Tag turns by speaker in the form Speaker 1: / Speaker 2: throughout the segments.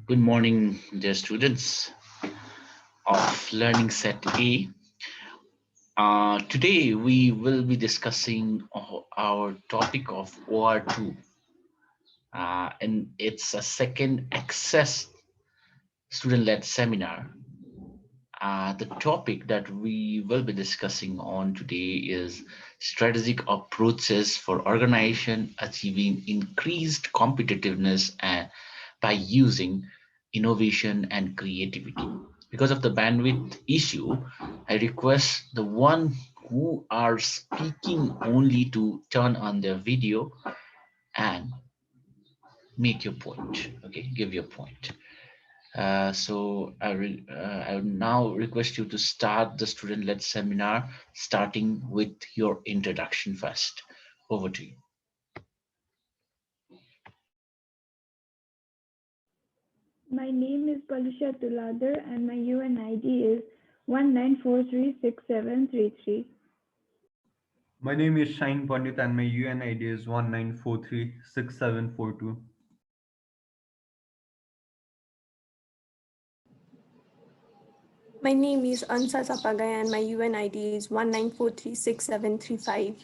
Speaker 1: Good morning, dear students of Learning Set A. Today we will be discussing our topic of OR2, and it's a second access student-led seminar. The topic that we will be discussing on today is strategic approaches for organization achieving increased competitiveness and by using innovation and creativity. Because of the bandwidth issue, I request the one who are speaking only to turn on their video and make your point. Okay, give your point. I would now request you to start the student-led seminar, starting with your introduction first. Over to you.
Speaker 2: My name is Palisha Tuladar and my UNID is 19436733.
Speaker 3: My name is Shine Pandit and my UNID is 19436742.
Speaker 4: My name is Ansa Sapagay and my UNID is 19436735.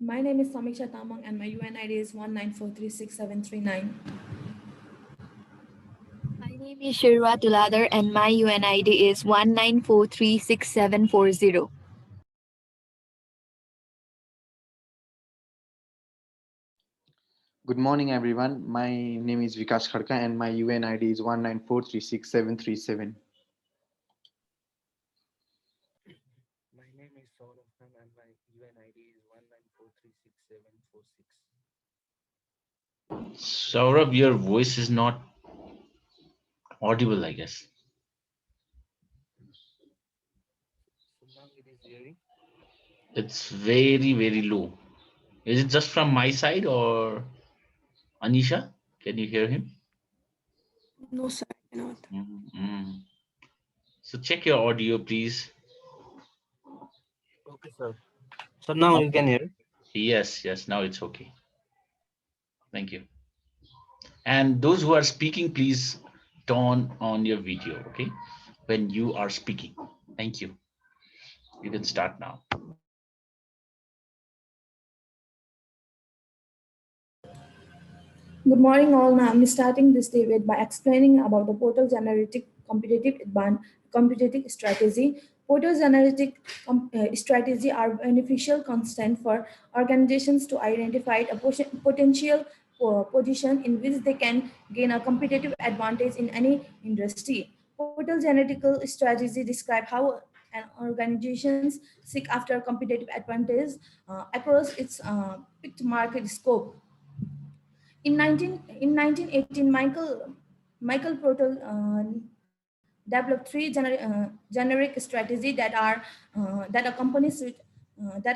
Speaker 5: My name is Samiksha Tamang and my UNID is 19436739.
Speaker 6: My name is Shirwa Tuladar and my UNID is 19436740.
Speaker 7: Good morning, everyone. My name is Vikas Khadka and my UNID is 19436737.
Speaker 8: My name is Saurabh Khan and my UNID is 19436746.
Speaker 1: Saurabh, your voice is not audible, I guess.
Speaker 8: So now it is hearing.
Speaker 1: It's very, very low. Is it just from my side or Anisha? Can you hear him?
Speaker 4: No, sir, I cannot.
Speaker 1: So check your audio, please.
Speaker 8: Okay, sir. So now you can hear.
Speaker 1: Yes, now it's okay. Thank you. And those who are speaking, please turn on your video, okay? When you are speaking. Thank you. You can start now.
Speaker 5: Good morning all. Now I'm starting this debate by explaining about the portal generatic competitive strategy. Portal generatic strategy are beneficial constant for organizations to identify a potential position in which they can gain a competitive advantage in any industry. Portal genetical strategy describe how an organizations seek after competitive advantage across its picked market scope. In 1918, Michael Portal developed three generic strategies that a that a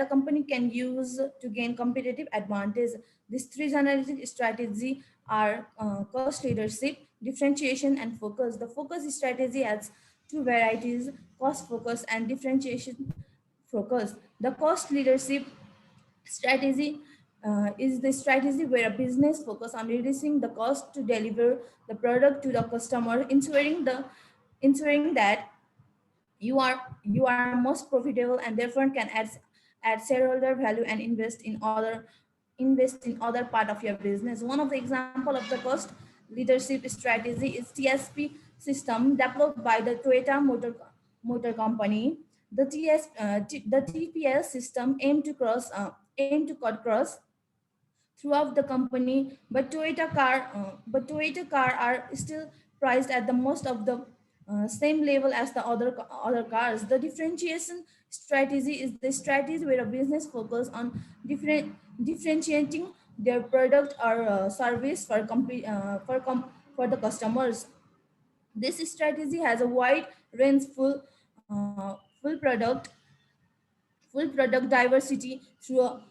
Speaker 5: company can use to gain competitive advantage. These three generic strategies are cost leadership, differentiation, and focus. The focus strategy has two varieties: cost focus and differentiation focus. The cost leadership strategy is the strategy where a business focus on reducing the cost to deliver the product to the customer, ensuring that you are most profitable and therefore can add shareholder value and invest in other part of your business. One of the example of the cost leadership strategy is TSP system developed by the Toyota Motor Company. The TPS system aim to cut costs throughout the company, but Toyota car are still priced at the most of the same level as the other cars. The differentiation strategy is the strategy where a business focus on differentiating their product or service for the customers. This strategy has a wide range full product full product diversity through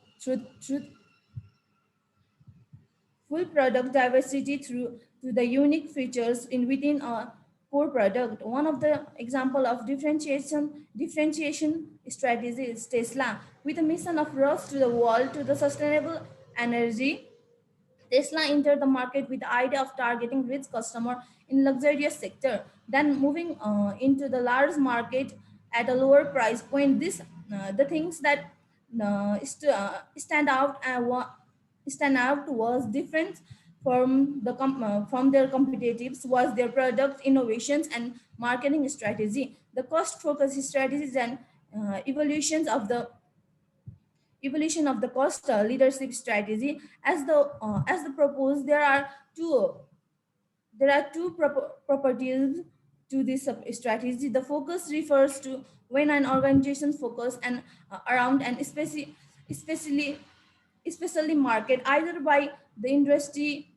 Speaker 5: full product diversity through the unique features in within a core product. One of the example of differentiation strategy is Tesla, with a mission of Earth to the world to the sustainable energy. Tesla entered the market with the idea of targeting rich customer in luxurious sector, then moving into the large market at a lower price point. The things that stand out was different from their competitors was their product innovations and marketing strategy, the cost focused strategies and evolution of the cost leadership strategy. As the proposed, two properties to this strategy. The focus refers to when an organization focus and around and especially market either by the industry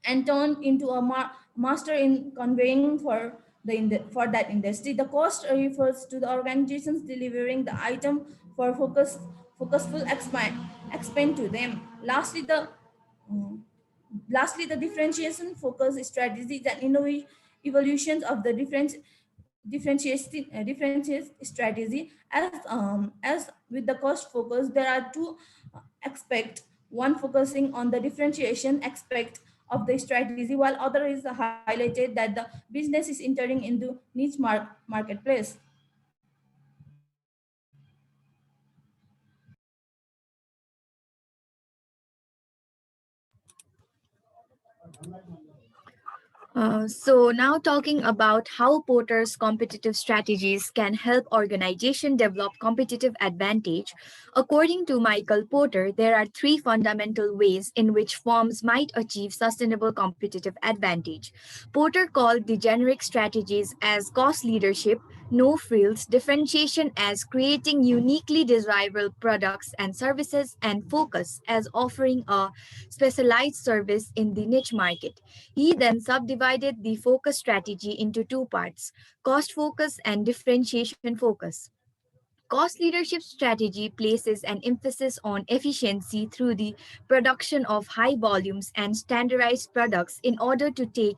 Speaker 5: and turned into a master in conveying for that industry. The cost refers to the organizations delivering the item for focusful expand to them. Mm, Lastly, the differentiation focus strategies and evolutions of the differentiation strategy. As with the cost focus, there are two aspects. One focusing on the differentiation aspect of the strategy, while other is highlighted that the business is entering into niche marketplace.
Speaker 6: So now talking about how Porter's competitive strategies can help organization develop competitive advantage. According to Michael Porter, there are three fundamental ways in which firms might achieve sustainable competitive advantage. Porter called the generic strategies as cost leadership, no frills, differentiation as creating uniquely desirable products and services, and focus as offering a specialized service in the niche market. He then subdivided the focus strategy into two parts: cost focus and differentiation focus. Cost leadership strategy places an emphasis on efficiency through the production of high volumes and standardized products in order to take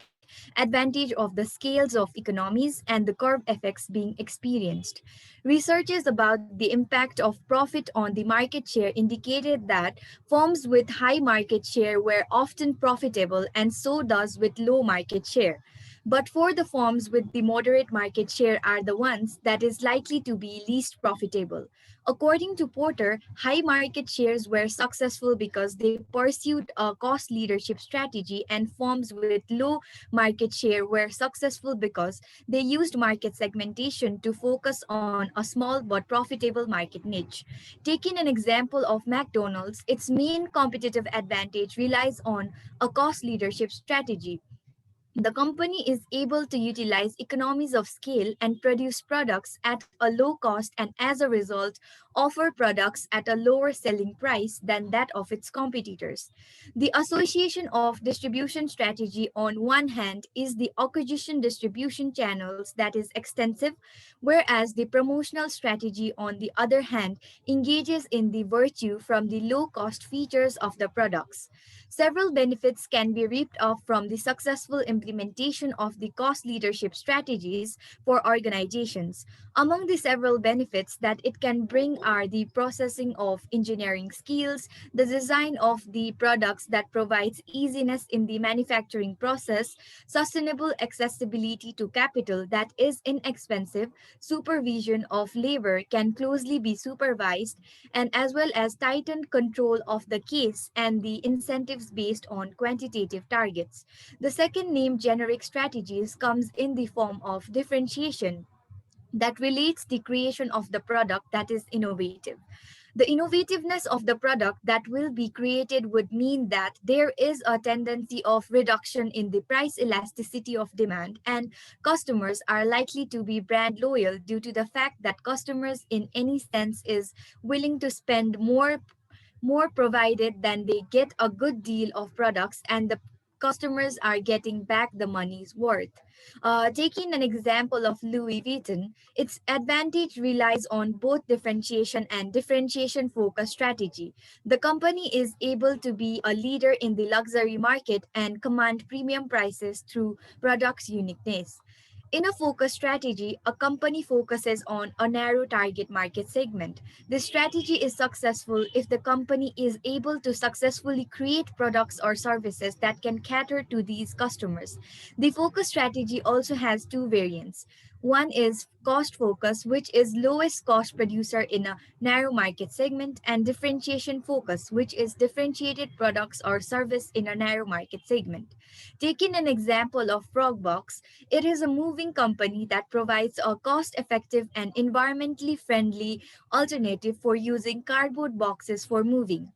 Speaker 6: advantage of the scales of economies and the curve effects being experienced. Researches about the impact of profit on the market share indicated that firms with high market share were often profitable, and so does with low market share. But for the firms with the moderate market share are the ones that is likely to be least profitable. According to Porter, high market shares were successful because they pursued a cost leadership strategy, and firms with low market share were successful because they used market segmentation to focus on a small but profitable market niche. Taking an example of McDonald's, its main competitive advantage relies on a cost leadership strategy. The company is able to utilize economies of scale and produce products at a low cost, and as a result, offer products at a lower selling price than that of its competitors. The association of distribution strategy on one hand is the acquisition distribution channels that is extensive, whereas the promotional strategy on the other hand engages in the virtue from the low cost features of the products. Several benefits can be reaped off from the successful implementation of the cost leadership strategies for organizations. Among the several benefits that it can bring are the processing of engineering skills, the design of the products that provides easiness in the manufacturing process, sustainable accessibility to capital that is inexpensive, supervision of labor can closely be supervised, and as well as tightened control of the case and the incentives based on quantitative targets. The second named generic strategies comes in the form of differentiation that relates the creation of the product that is innovative. The innovativeness of the product that will be created would mean that there is a tendency of reduction in the price elasticity of demand, and customers are likely to be brand loyal due to the fact that customers in any sense is willing to spend more provided than they get a good deal of products, and the customers are getting back the money's worth. Taking an example of Louis Vuitton, its advantage relies on both differentiation and differentiation focus strategy. The company is able to be a leader in the luxury market and command premium prices through products uniqueness. In a focus strategy, a company focuses on a narrow target market segment. This strategy is successful if the company is able to successfully create products or services that can cater to these customers. The focus strategy also has two variants. One is cost focus, which is lowest cost producer in a narrow market segment, and differentiation focus, which is differentiated products or service in a narrow market segment. Taking an example of Frogbox, it is a moving company that provides a cost effective and environmentally friendly alternative for using cardboard boxes for moving.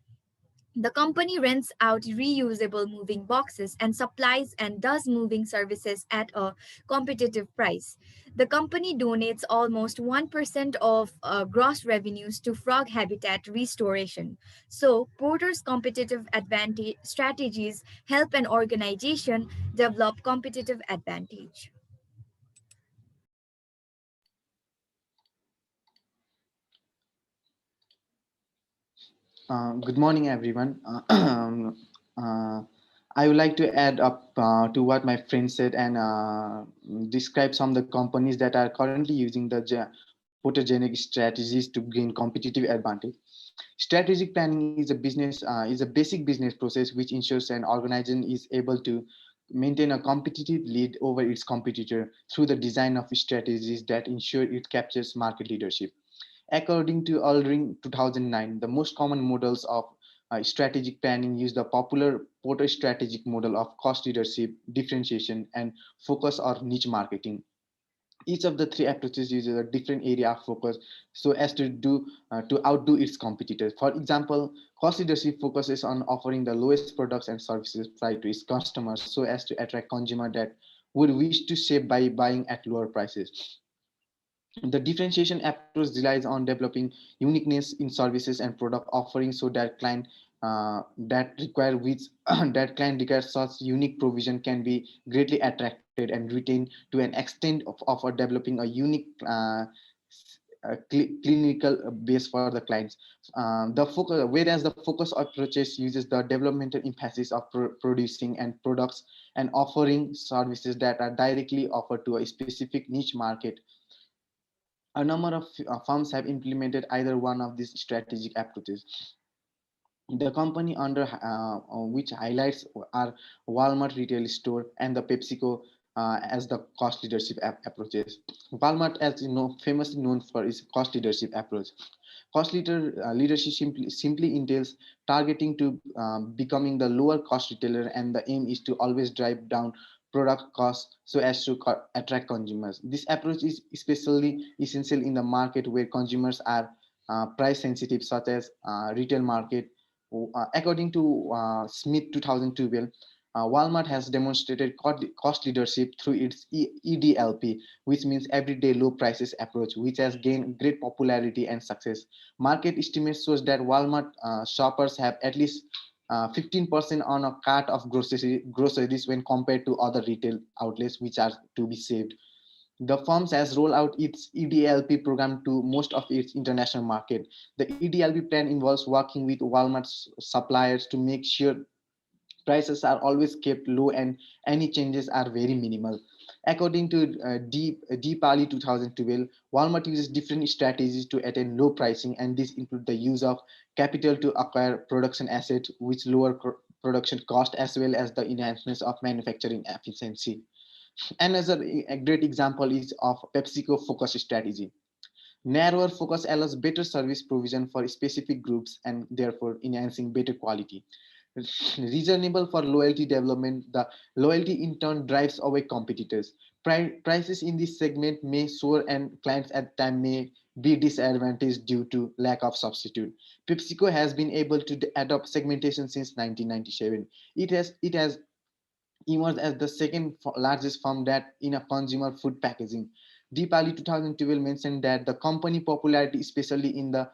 Speaker 6: The company rents out reusable moving boxes and supplies and does moving services at a competitive price. The company donates almost 1% of gross revenues to frog habitat restoration. So, Porter's competitive advantage strategies help an organization develop competitive advantage.
Speaker 7: Good morning, everyone. Uh, I would like to add up to what my friend said and describe some of the companies that are currently using the photogenic strategies to gain competitive advantage. Strategic planning is a basic business process which ensures an organization is able to maintain a competitive lead over its competitor through the design of strategies that ensure it captures market leadership. According to Aldring 2009, the most common models of strategic planning use the popular Porter strategic model of cost leadership, differentiation, and focus or niche marketing. Each of the three approaches uses a different area of focus so as to outdo its competitors. For example, cost leadership focuses on offering the lowest products and services price to its customers so as to attract consumers that would wish to save by buying at lower prices. The differentiation approach relies on developing uniqueness in services and product offerings so that client that require which that client requires such unique provision can be greatly attracted and retained to an extent of developing a unique clinical base for the clients. The focus, whereas the focus approaches uses the developmental emphasis of producing and products and offering services that are directly offered to a specific niche market. A number of firms have implemented either one of these strategic approaches. The company under which highlights are Walmart retail store and the PepsiCo as the cost leadership approaches. Walmart, as you know, famously known for its cost leadership approach. Leadership simply entails targeting to becoming the lower cost retailer, and the aim is to always drive down product costs so as to attract consumers. This approach is especially essential in the market where consumers are price sensitive, such as retail market. According to Smith 2012, Walmart has demonstrated cost leadership through its EDLP, which means everyday low prices approach, which has gained great popularity and success. Market estimates shows that Walmart shoppers have at least 15% on a cart of groceries when compared to other retail outlets which are to be saved. The firm has rolled out its EDLP program to most of its international market. The EDLP plan involves working with Walmart's suppliers to make sure prices are always kept low and any changes are very minimal. According to Deepali 2012, Walmart uses different strategies to attain low pricing, and these include the use of capital to acquire production assets, which lower production cost, as well as the enhancements of manufacturing efficiency. Another a great example is of PepsiCo focus strategy. Narrower focus allows better service provision for specific groups and therefore enhancing better quality. Reasonable for loyalty development, the loyalty in turn drives away competitors. Prices in this segment may soar and clients at time may be disadvantaged due to lack of substitute. PepsiCo has been able to adopt segmentation since 1997. It has emerged as the second largest firm that in a consumer food packaging. Deepali 2012 mentioned that the company popularity, especially in the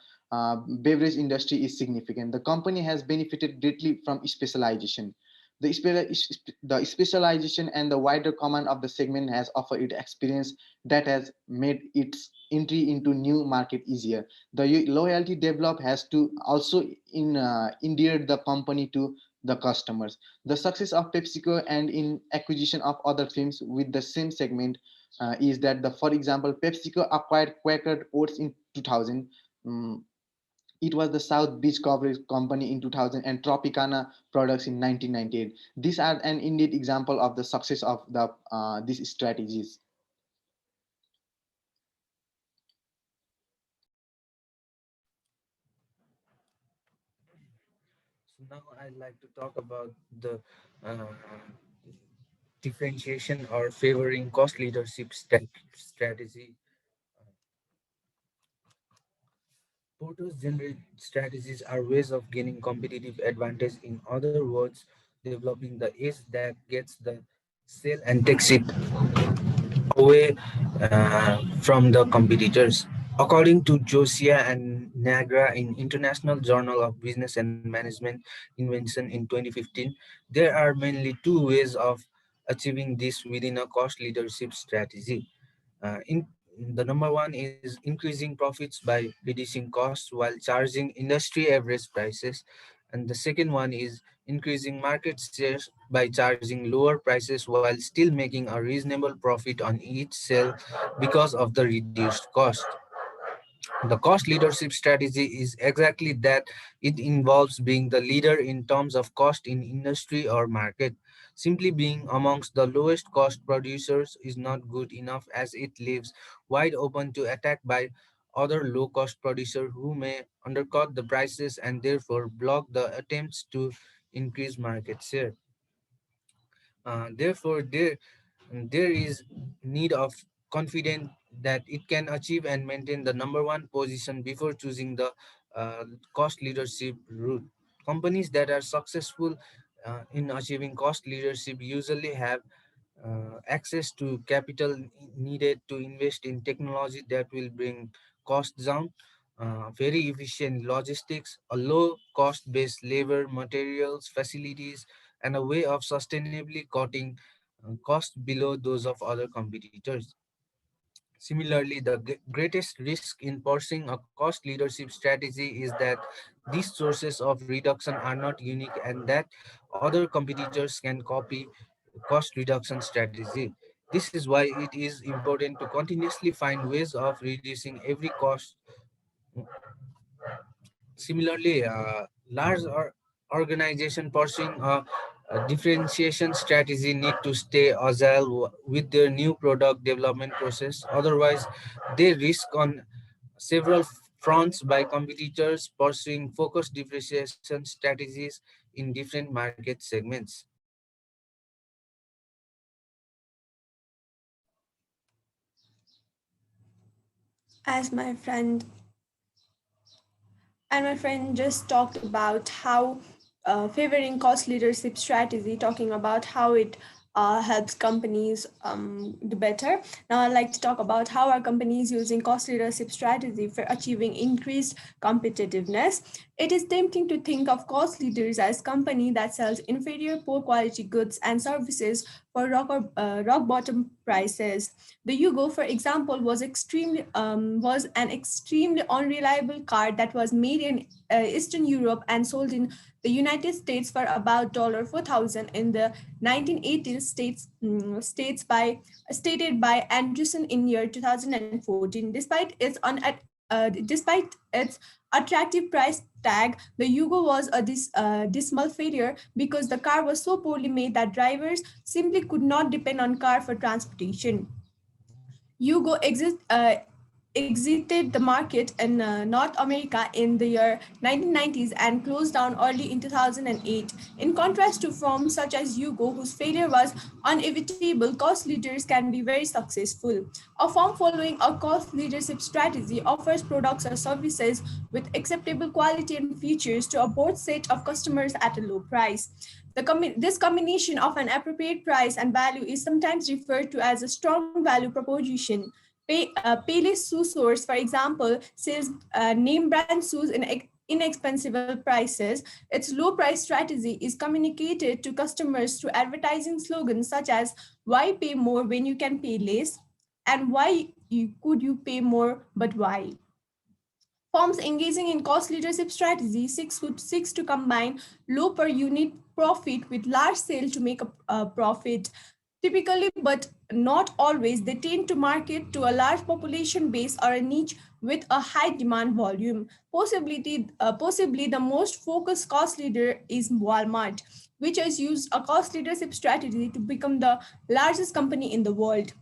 Speaker 7: beverage industry, is significant. The company has benefited greatly from specialization. The specialization and the wider command of the segment has offered it experience that has made its entry into new market easier. The loyalty developed has to also endear the company to the customers. The success of PepsiCo and in acquisition of other firms with the same segment is that for example, PepsiCo acquired Quaker Oats in 2000. It was the South Beach Coverage Company in 2000 and Tropicana Products in 1998. These are an indeed example of the success of these strategies.
Speaker 8: So now I'd like to talk about the uh, differentiation or favoring cost leadership strategy. Porter's generate strategies are ways of gaining competitive advantage. In other words, developing the edge that gets the sale and takes it away from the competitors. According to Josiah and Nagra in International Journal of Business and Management Invention in 2015, there are mainly two ways of achieving this within a cost leadership strategy. The number one is increasing profits by reducing costs while charging industry average prices. And the second one is increasing market shares by charging lower prices while still making a reasonable profit on each sale because of the reduced cost. The cost leadership strategy is exactly that. It involves being the leader in terms of cost in industry or market. Simply being amongst the lowest cost producers is not good enough, as it leaves wide open to attack by other low cost producers who may undercut the prices and therefore block the attempts to increase market share. Therefore, there is need of confidence that it can achieve and maintain the number one position before choosing the cost leadership route. Companies that are successful in achieving cost leadership usually have access to capital needed to invest in technology that will bring costs down, very efficient logistics, a low cost based labor, materials, facilities, and a way of sustainably cutting costs below those of other competitors. Similarly, the greatest risk in pursuing a cost leadership strategy is that these sources of reduction are not unique and that other competitors can copy cost reduction strategy. This is why it is important to continuously find ways of reducing every cost. Similarly, large organization pursuing a differentiation strategy need to stay agile with their new product development process. Otherwise, they risk on several fronts by competitors pursuing focused differentiation strategies in different market segments.
Speaker 4: As my friend just talked about how favoring cost leadership strategy, talking about how it helps companies do better. Now, I'd like to talk about how are companies using cost leadership strategy for achieving increased competitiveness. It is tempting to think of cost leaders as company that sells inferior, poor quality goods and services for rock bottom prices. The Yugo, for example, was an extremely unreliable car that was made in Eastern Europe and sold in the United States for about $4,000 in the 1980s stated by Anderson in year 2014. Despite its attractive price tag, the Yugo was a dismal failure because the car was so poorly made that drivers simply could not depend on car for transportation. Yugo exited the market in North America in the year 1990s and closed down early in 2008. In contrast to firms such as Yugo, whose failure was inevitable, cost leaders can be very successful. A firm following a cost leadership strategy offers products or services with acceptable quality and features to a broad set of customers at a low price. This combination of an appropriate price and value is sometimes referred to as a strong value proposition. Payless Shoe Source, for example, sells name brand shoes in inexpensive prices. Its low price strategy is communicated to customers through advertising slogans such as "Why pay more when you can pay less?" and "Could you pay more, but why?" Firms engaging in cost leadership strategy seeks to combine low per unit profit with large sale to make a profit. Typically, but not always, they tend to market to a large population base or a niche with a high demand volume. Possibly the most focused cost leader is Walmart, which has used a cost leadership strategy to become the largest company in the world.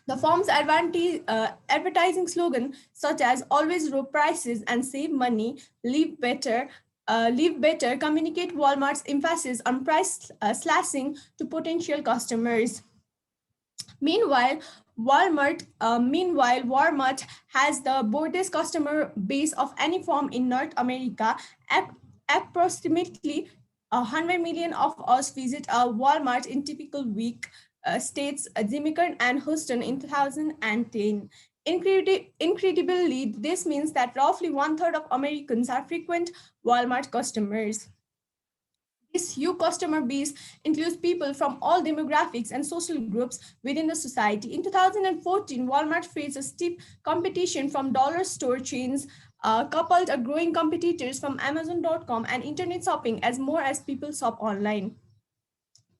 Speaker 4: The firm's advertising slogan, such as always low prices and save money, live better, communicate Walmart's emphasis on price slashing to potential customers. Meanwhile, Walmart has the broadest customer base of any firm in North America. Approximately 100 million of us visit a Walmart in typical week, states Jimmy and Houston in 2010. Incredibly, this means that roughly one third of Americans are frequent Walmart customers. This huge customer base includes people from all demographics and social groups within the society. In 2014, Walmart faced a steep competition from dollar store chains, coupled a growing competitors from Amazon.com and internet shopping as more as people shop online.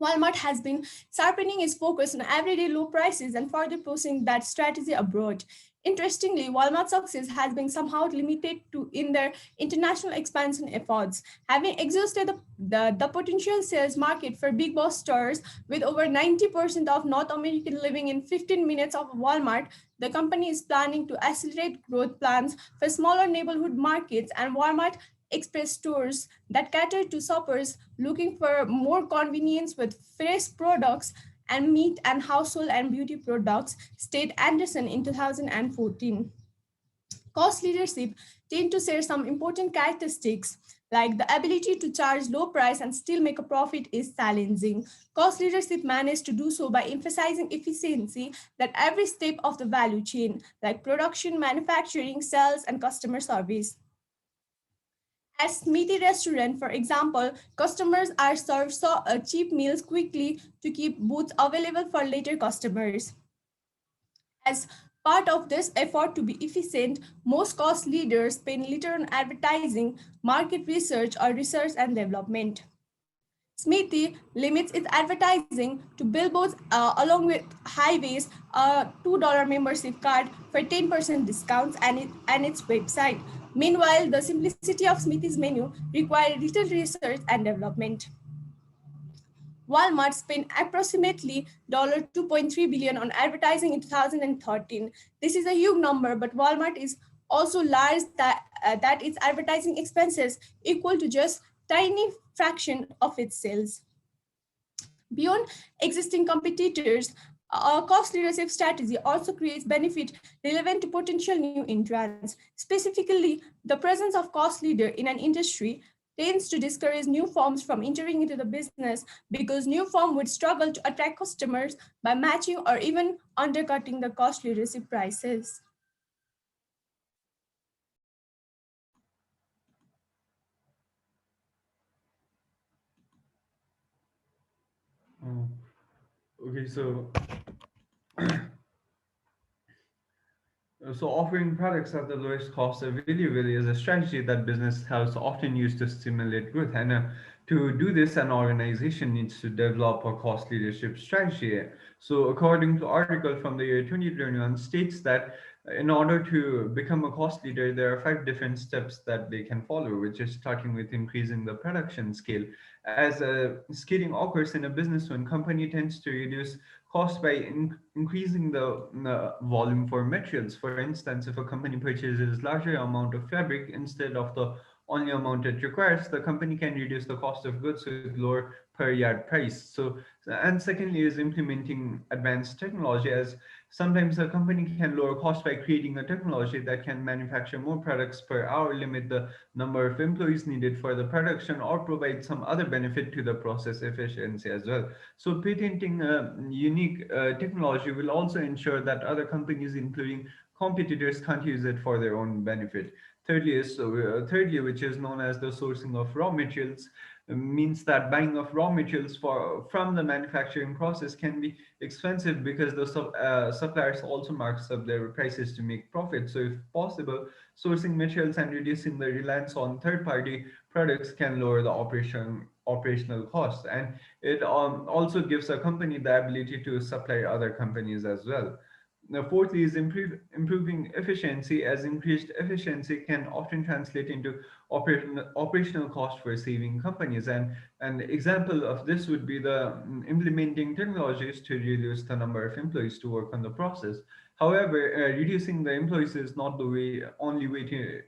Speaker 4: Walmart has been sharpening its focus on everyday low prices and further pushing that strategy abroad. Interestingly, Walmart's success has been somehow limited to in their international expansion efforts. Having exhausted the potential sales market for big box stores with over 90% of North American living in 15 minutes of Walmart, the company is planning to accelerate growth plans for smaller neighborhood markets and Walmart Express stores that cater to shoppers looking for more convenience with fresh products and meat and household and beauty products, stated Anderson in 2014. Cost leadership tend to share some important characteristics like the ability to charge low price and still make a profit is challenging. Cost leadership managed to do so by emphasizing efficiency at every step of the value chain, like production, manufacturing, sales, and customer service. At Smithy restaurant, for example, customers are served cheap meals quickly to keep booths available for later customers. As part of this effort to be efficient, most cost leaders spend little on advertising, market research, or research and development. Smithy limits its advertising to billboards along with highways, a $2 membership card for 10% discounts, and its website. Meanwhile, the simplicity of Smithy's menu required little research and development. Walmart spent approximately $2.3 billion on advertising in 2013. This is a huge number, but Walmart is also large that its advertising expenses equal to just tiny fraction of its sales. Beyond existing competitors, a cost leadership strategy also creates benefit relevant to potential new entrants. Specifically, the presence of cost leader in an industry tends to discourage new firms from entering into the business because new firm would struggle to attract customers by matching or even undercutting the cost leadership prices.
Speaker 3: Okay, so so offering products at the lowest cost available is a strategy that business has often used to stimulate growth. And to do this, an organization needs to develop a cost leadership strategy. So according to article from the year 2021 states that in order to become a cost leader, there are 5 different steps that they can follow, which is starting with increasing the production scale. As scaling occurs in a business when company tends to reduce cost by increasing the volume for materials. For instance, if a company purchases larger amount of fabric instead of the only amount it requires, the company can reduce the cost of goods with lower per yard price. And secondly is implementing advanced technology, as sometimes a company can lower cost by creating a technology that can manufacture more products per hour, limit the number of employees needed for the production, or provide some other benefit to the process efficiency as well. So patenting a unique technology will also ensure that other companies, including competitors, can't use it for their own benefit. Thirdly, which is known as the sourcing of raw materials, means that buying of raw materials from the manufacturing process can be expensive because the suppliers also marks up their prices to make profit. So if possible, sourcing materials and reducing the reliance on third-party products can lower the operational costs, and it also gives a company the ability to supply other companies as well. Now, fourthly is improving efficiency, as increased efficiency can often translate into operational cost for saving companies. And an example of this would be the implementing technologies to reduce the number of employees to work on the process. However, reducing the employees is not the only way to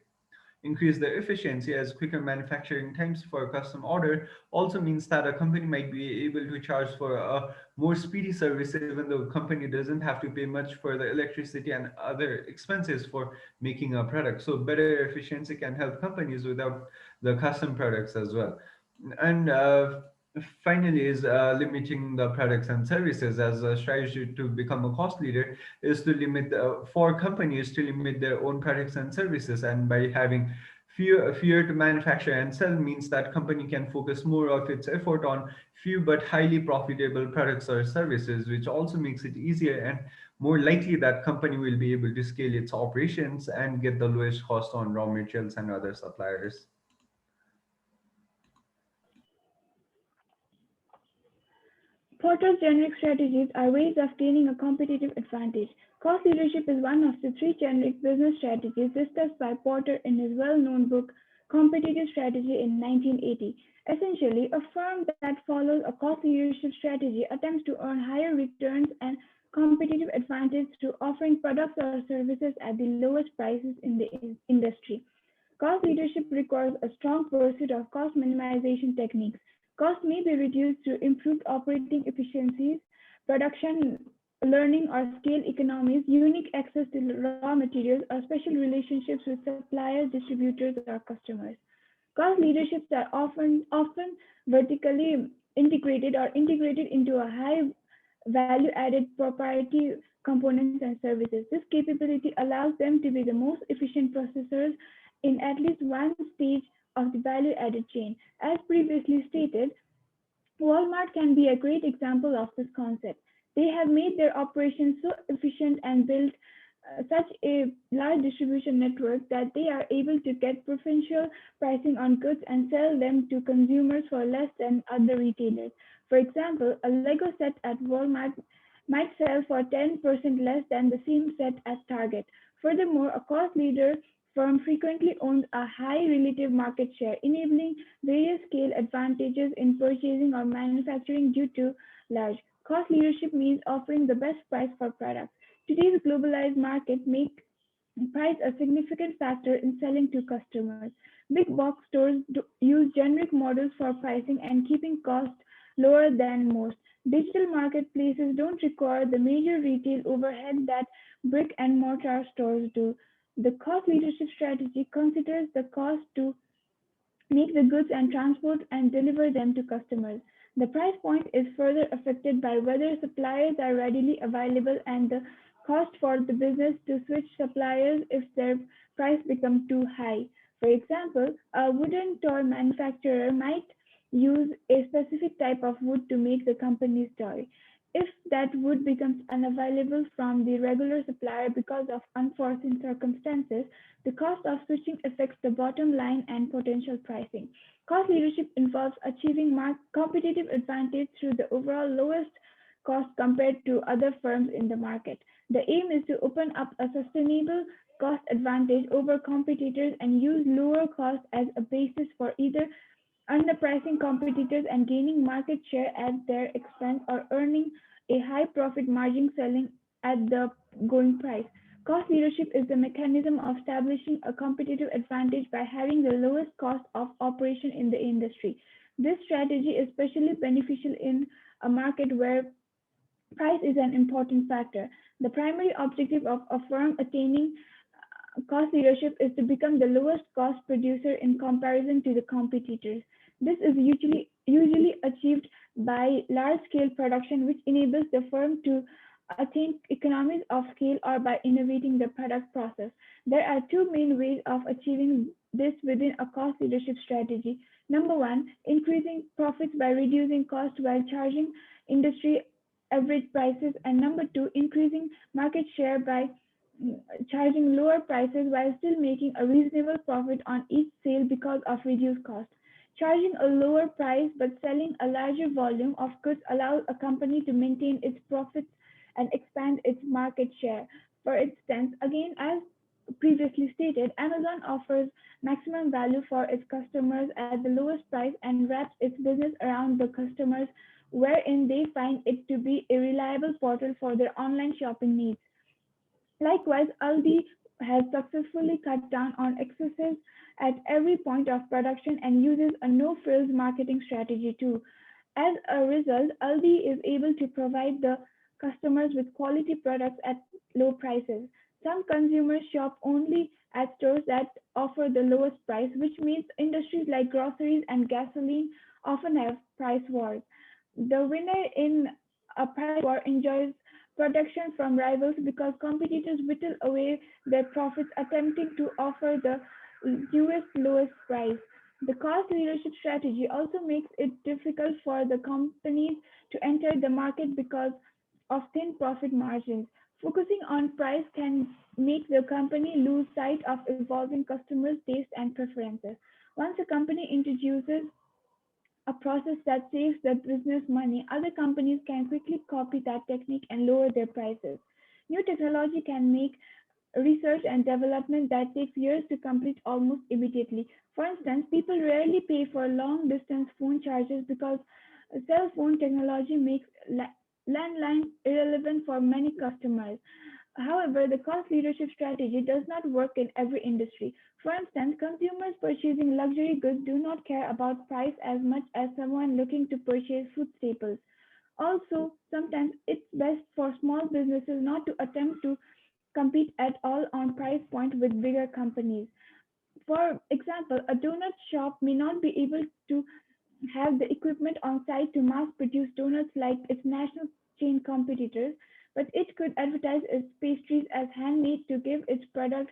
Speaker 3: increase the efficiency, as quicker manufacturing times for a custom order also means that a company might be able to charge for a more speedy service, even though a company doesn't have to pay much for the electricity and other expenses for making a product. So better efficiency can help companies without the custom products as well. And finally is limiting the products and services, as a strategy to become a cost leader is to limit for companies to limit their own products and services. And by having fewer to manufacture and sell means that company can focus more of its effort on few but highly profitable products or services, which also makes it easier and more likely that company will be able to scale its operations and get the lowest cost on raw materials and other suppliers.
Speaker 2: Porter's generic strategies are ways of gaining a competitive advantage. Cost leadership is one of the three generic business strategies discussed by Porter in his well-known book, Competitive Strategy in 1980. Essentially, a firm that follows a cost leadership strategy attempts to earn higher returns and competitive advantage through offering products or services at the lowest prices in the industry. Cost leadership requires a strong pursuit of cost minimization techniques. Costs may be reduced through improved operating efficiencies, production learning or scale economies, unique access to raw materials, or special relationships with suppliers, distributors, or customers. Cost leaderships are often vertically integrated or integrated into a high value added proprietary components and services. This capability allows them to be the most efficient processors in at least one stage of the value added chain. As previously stated, Walmart can be a great example of this concept. They have made their operations so efficient and built such a large distribution network that they are able to get preferential pricing on goods and sell them to consumers for less than other retailers. For example, a Lego set at Walmart might sell for 10% less than the same set at Target. Furthermore, a cost leader firm frequently owns a high relative market share, enabling various scale advantages in purchasing or manufacturing due to large. Cost leadership means offering the best price for products. Today's globalized market make price a significant factor in selling to customers. Big box stores use generic models for pricing and keeping costs lower than most. Digital marketplaces don't require the major retail overhead that brick and mortar stores do. The cost leadership strategy considers the cost to make the goods and transport and deliver them to customers. The price point is further affected by whether suppliers are readily available and the cost for the business to switch suppliers if their price becomes too high. For example, a wooden toy manufacturer might use a specific type of wood to make the company's toy. If that wood becomes unavailable from the regular supplier because of unforeseen circumstances, the cost of switching affects the bottom line and potential pricing. Cost leadership involves achieving competitive advantage through the overall lowest cost compared to other firms in the market. The aim is to open up a sustainable cost advantage over competitors and use lower cost as a basis for either underpricing competitors and gaining market share at their expense or earning a high profit margin selling at the going price. Cost leadership is the mechanism of establishing a competitive advantage by having the lowest cost of operation in the industry. This strategy is especially beneficial in a market where price is an important factor. The primary objective of a firm attaining cost leadership is to become the lowest cost producer in comparison to the competitors. This is usually achieved by large-scale production, which enables the firm to attain economies of scale or by innovating the product process. There are two main ways of achieving this within a cost leadership strategy. Number one, increasing profits by reducing costs while charging industry average prices. And number two, increasing market share by charging lower prices while still making a reasonable profit on each sale because of reduced cost. Charging a lower price but selling a larger volume of goods allows a company to maintain its profits and expand its market share. For instance, again, as previously stated, Amazon offers maximum value for its customers at the lowest price and wraps its business around the customers, wherein they find it to be a reliable portal for their online shopping needs. Likewise, Aldi has successfully cut down on excesses at every point of production and uses a no-frills marketing strategy too. As a result, Aldi is able to provide the customers with quality products at low prices. Some consumers shop only at stores that offer the lowest price, which means industries like groceries and gasoline often have price wars. The winner in a price war enjoys protection from rivals because competitors whittle away their profits attempting to offer the lowest price. The cost leadership strategy also makes it difficult for the companies to enter the market because of thin profit margins. Focusing on price can make the company lose sight of evolving customers' tastes and preferences. Once a company introduces a process that saves the business money, other companies can quickly copy that technique and lower their prices. New technology can make research and development that takes years to complete almost immediately. For instance, people rarely pay for long distance phone charges because cell phone technology makes landlines irrelevant for many customers. However, the cost leadership strategy does not work in every industry. For instance, consumers purchasing luxury goods do not care about price as much as someone looking to purchase food staples. Also, sometimes it's best for small businesses not to attempt to compete at all on price point with bigger companies. For example, a donut shop may not be able to have the equipment on site to mass produce donuts like its national chain competitors, but it could advertise its pastries as handmade to give its product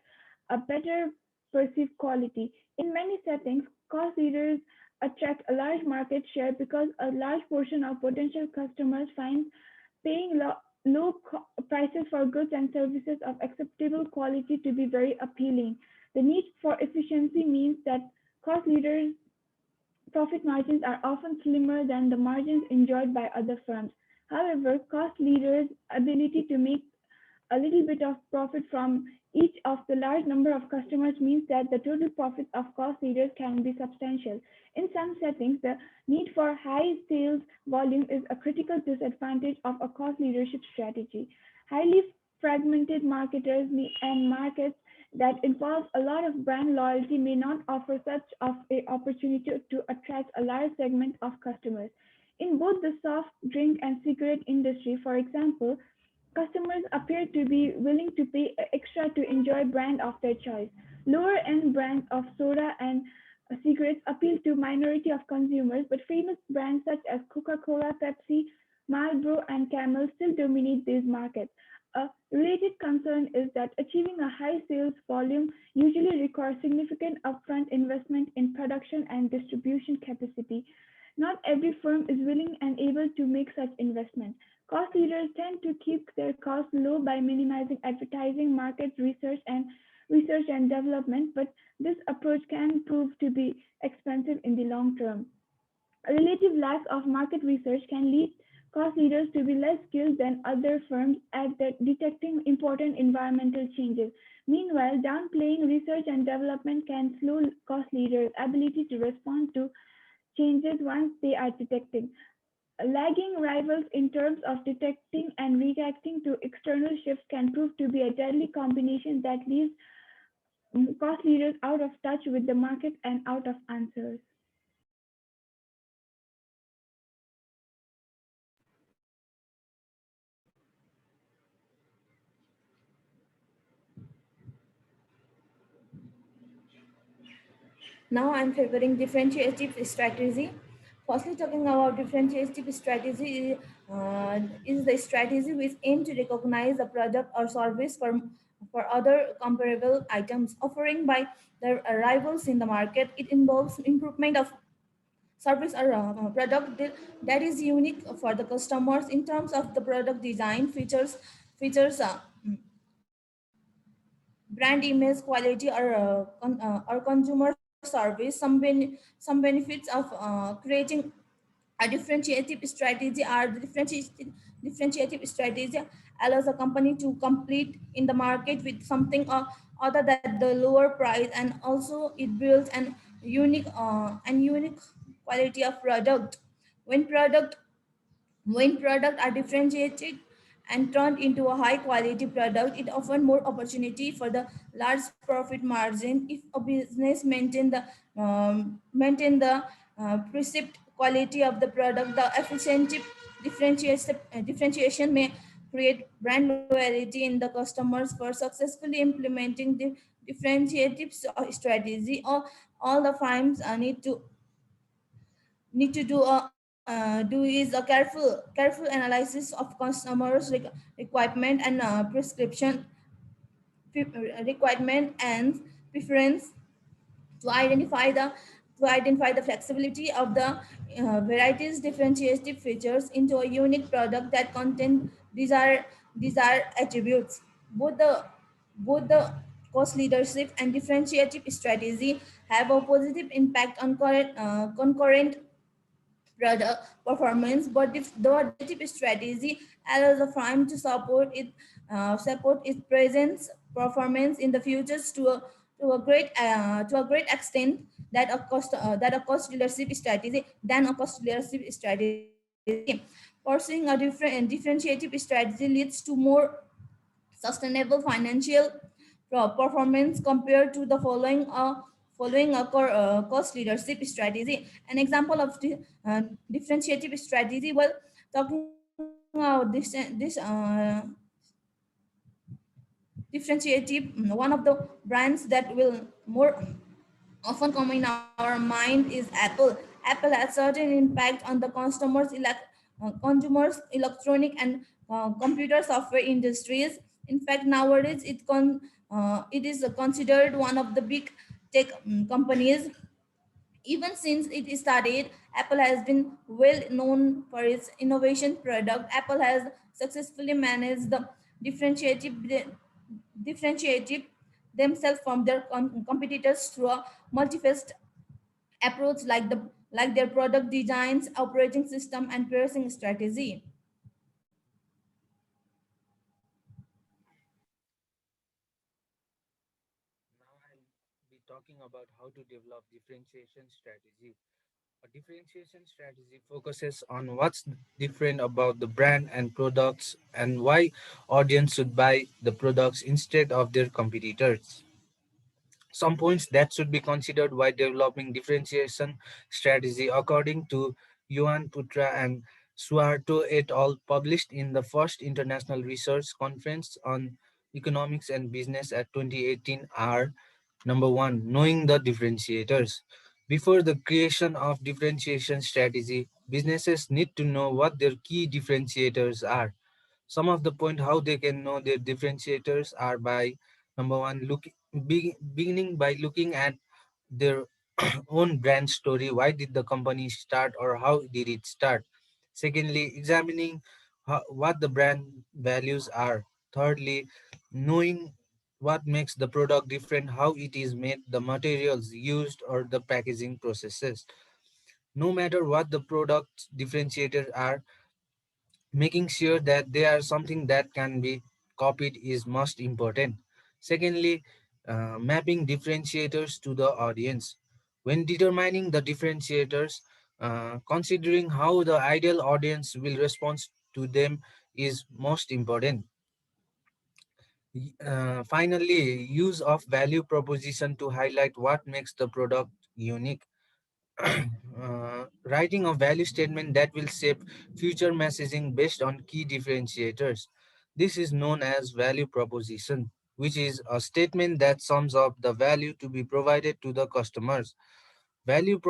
Speaker 2: a better perceived quality. In many settings, cost leaders attract a large market share because a large portion of potential customers find paying low prices for goods and services of acceptable quality to be very appealing. The need for efficiency means that cost leaders' profit margins are often slimmer than the margins enjoyed by other firms. However, cost leaders' ability to make a little bit of profit from each of the large number of customers means that the total profits of cost leaders can be substantial. In some settings, the need for high sales volume is a critical disadvantage of a cost leadership strategy. Highly fragmented and markets that involve a lot of brand loyalty may not offer such of a opportunity to attract a large segment of customers. In both the soft drink and cigarette industry, for example, customers appear to be willing to pay extra to enjoy brand of their choice. Lower end brands of soda and cigarettes appeal to minority of consumers, but famous brands such as Coca-Cola, Pepsi, Marlboro, and Camel still dominate these markets. A related concern is that achieving a high sales volume usually requires significant upfront investment in production and distribution capacity. Not every firm is willing and able to make such investment. Cost leaders tend to keep their costs low by minimizing advertising, market research and development, but this approach can prove to be expensive in the long term. A relative lack of market research can lead cost leaders to be less skilled than other firms at detecting important environmental changes. Meanwhile, downplaying research and development can slow cost leaders' ability to respond to changes once they are detected. Lagging rivals in terms of detecting and reacting to external shifts can prove to be a deadly combination that leaves cost leaders out of touch with the market and out of answers.
Speaker 5: Now I'm favoring differentiative strategy. Firstly, talking about differentiative strategy is the strategy which aim to recognize a product or service for other comparable items offering by their rivals in the market. It involves improvement of service or product that is unique for the customers in terms of the product design, features, brand image, quality, or consumer service. Some benefits of creating a differentiative strategy are the differentiative strategy allows a company to compete in the market with something other than the lower price, and also it builds an unique quality of product. When product when products are differentiated and turned into a high quality product, it offers more opportunity for the large profit margin. If a business maintain the perceived quality of the product, the efficiency differentiation may create brand loyalty in the customers. For successfully implementing the differentiative strategy, all the firms need to do is a careful analysis of customers requirement and prescription requirement and preference to identify the flexibility of the varieties differentiative features into a unique product that contain desired attributes. Both the cost leadership and differentiative strategy have a positive impact on concurrent product performance, but if the adaptive strategy allows the firm to support its presence performance in the futures to a great extent that a cost leadership strategy than a cost leadership strategy. Pursuing a differentiative strategy leads to more sustainable financial performance compared to the following a cost leadership strategy. An example of the differentiative strategy, well, talking about differentiative, one of the brands that will more often come in our mind is Apple. Apple has certain impact on the consumers electronic and computer software industries. In fact, nowadays it is considered one of the big tech companies. Even since it started, Apple has been well known for its innovation product. Apple has successfully managed the differentiative themselves from their competitors through a multifaceted approach like their product designs, operating system, and pricing strategy.
Speaker 8: Now I'll be talking about how to develop differentiation strategy. A differentiation strategy focuses on what's different about the brand and products and why audience should buy the products instead of their competitors. Some points that should be considered while developing differentiation strategy according to Yuan Putra and Suharto et al. Published in the first International Research Conference on Economics and Business at 2018 are: number one, knowing the differentiators. Before the creation of differentiation strategy, businesses need to know what their key differentiators are. Some of the point how they can know their differentiators are by: number one, beginning by looking at their own brand story. Why did the company start or how did it start? Secondly, examining what the brand values are. Thirdly, knowing what makes the product different, how it is made, the materials used, or the packaging processes. No matter what the product differentiators are, making sure that they are something that can be copied is most important. Secondly, mapping differentiators to the audience. When determining the differentiators, considering how the ideal audience will respond to them is most important. Finally, use of value proposition to highlight what makes the product unique. Writing a value statement that will shape future messaging based on key differentiators. This is known as value proposition, which is a statement that sums up the value to be provided to the customers. Value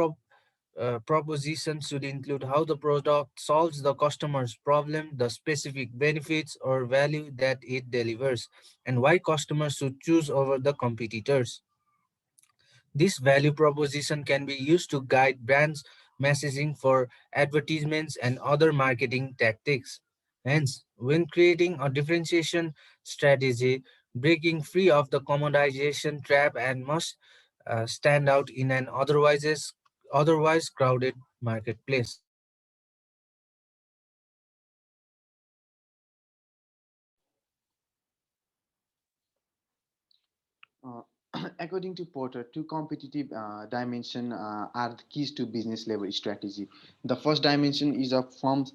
Speaker 8: proposition should include how the product solves the customer's problem, the specific benefits or value that it delivers, and why customers should choose over the competitors. This value proposition can be used to guide brands' messaging for advertisements and other marketing tactics. Hence, when creating a differentiation strategy, breaking free of the commoditization trap and must stand out in an otherwise crowded marketplace.
Speaker 7: Uh, According to Porter, two competitive dimensions are the keys to business level strategy. The first dimension is a firm's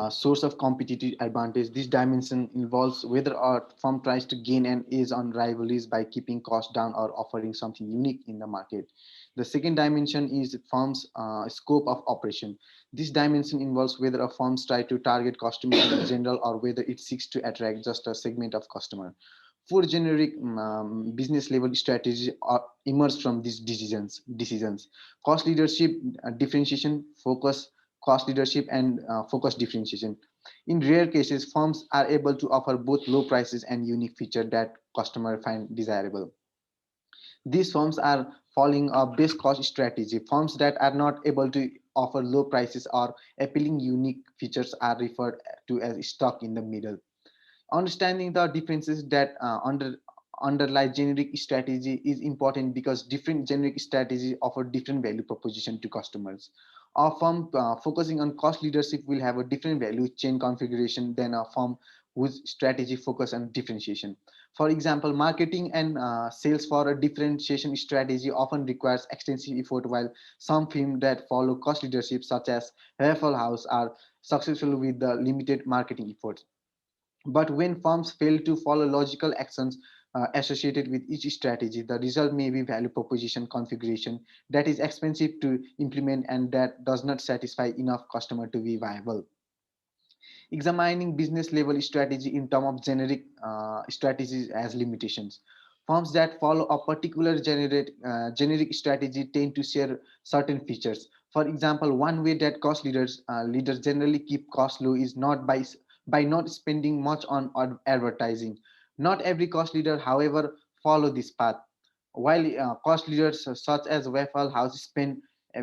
Speaker 7: source of competitive advantage. This dimension involves whether a firm tries to gain an edge on rivalries by keeping costs down or offering something unique in the market. The second dimension is firm's scope of operation. This dimension involves whether a firm tries to target customers in general or whether it seeks to attract just a segment of customer. Four generic business level strategies are emerge from these decisions: cost leadership, differentiation, focus, cost leadership, and focus differentiation. In rare cases, firms are able to offer both low prices and unique feature that customer find desirable. These firms are following a base cost strategy. Firms that are not able to offer low prices or appealing unique features are referred to as stuck in the middle. Understanding the differences that underlie generic strategy is important because different generic strategies offer different value proposition to customers. A firm focusing on cost leadership will have a different value chain configuration than a firm whose strategy focus on differentiation. For example, marketing and sales for a differentiation strategy often requires extensive effort, while some firms that follow cost leadership, such as Waffle House, are successful with the limited marketing efforts. But when firms fail to follow logical actions associated with each strategy, the result may be value proposition configuration that is expensive to implement and that does not satisfy enough customer to be viable. Examining business level strategy in terms of generic strategies as limitations. Firms that follow a particular generic strategy tend to share certain features. For example, one way that cost leaders generally keep costs low is not by not spending much on advertising. Not every cost leader, however, follow this path. While cost leaders such as Waffle House spend uh,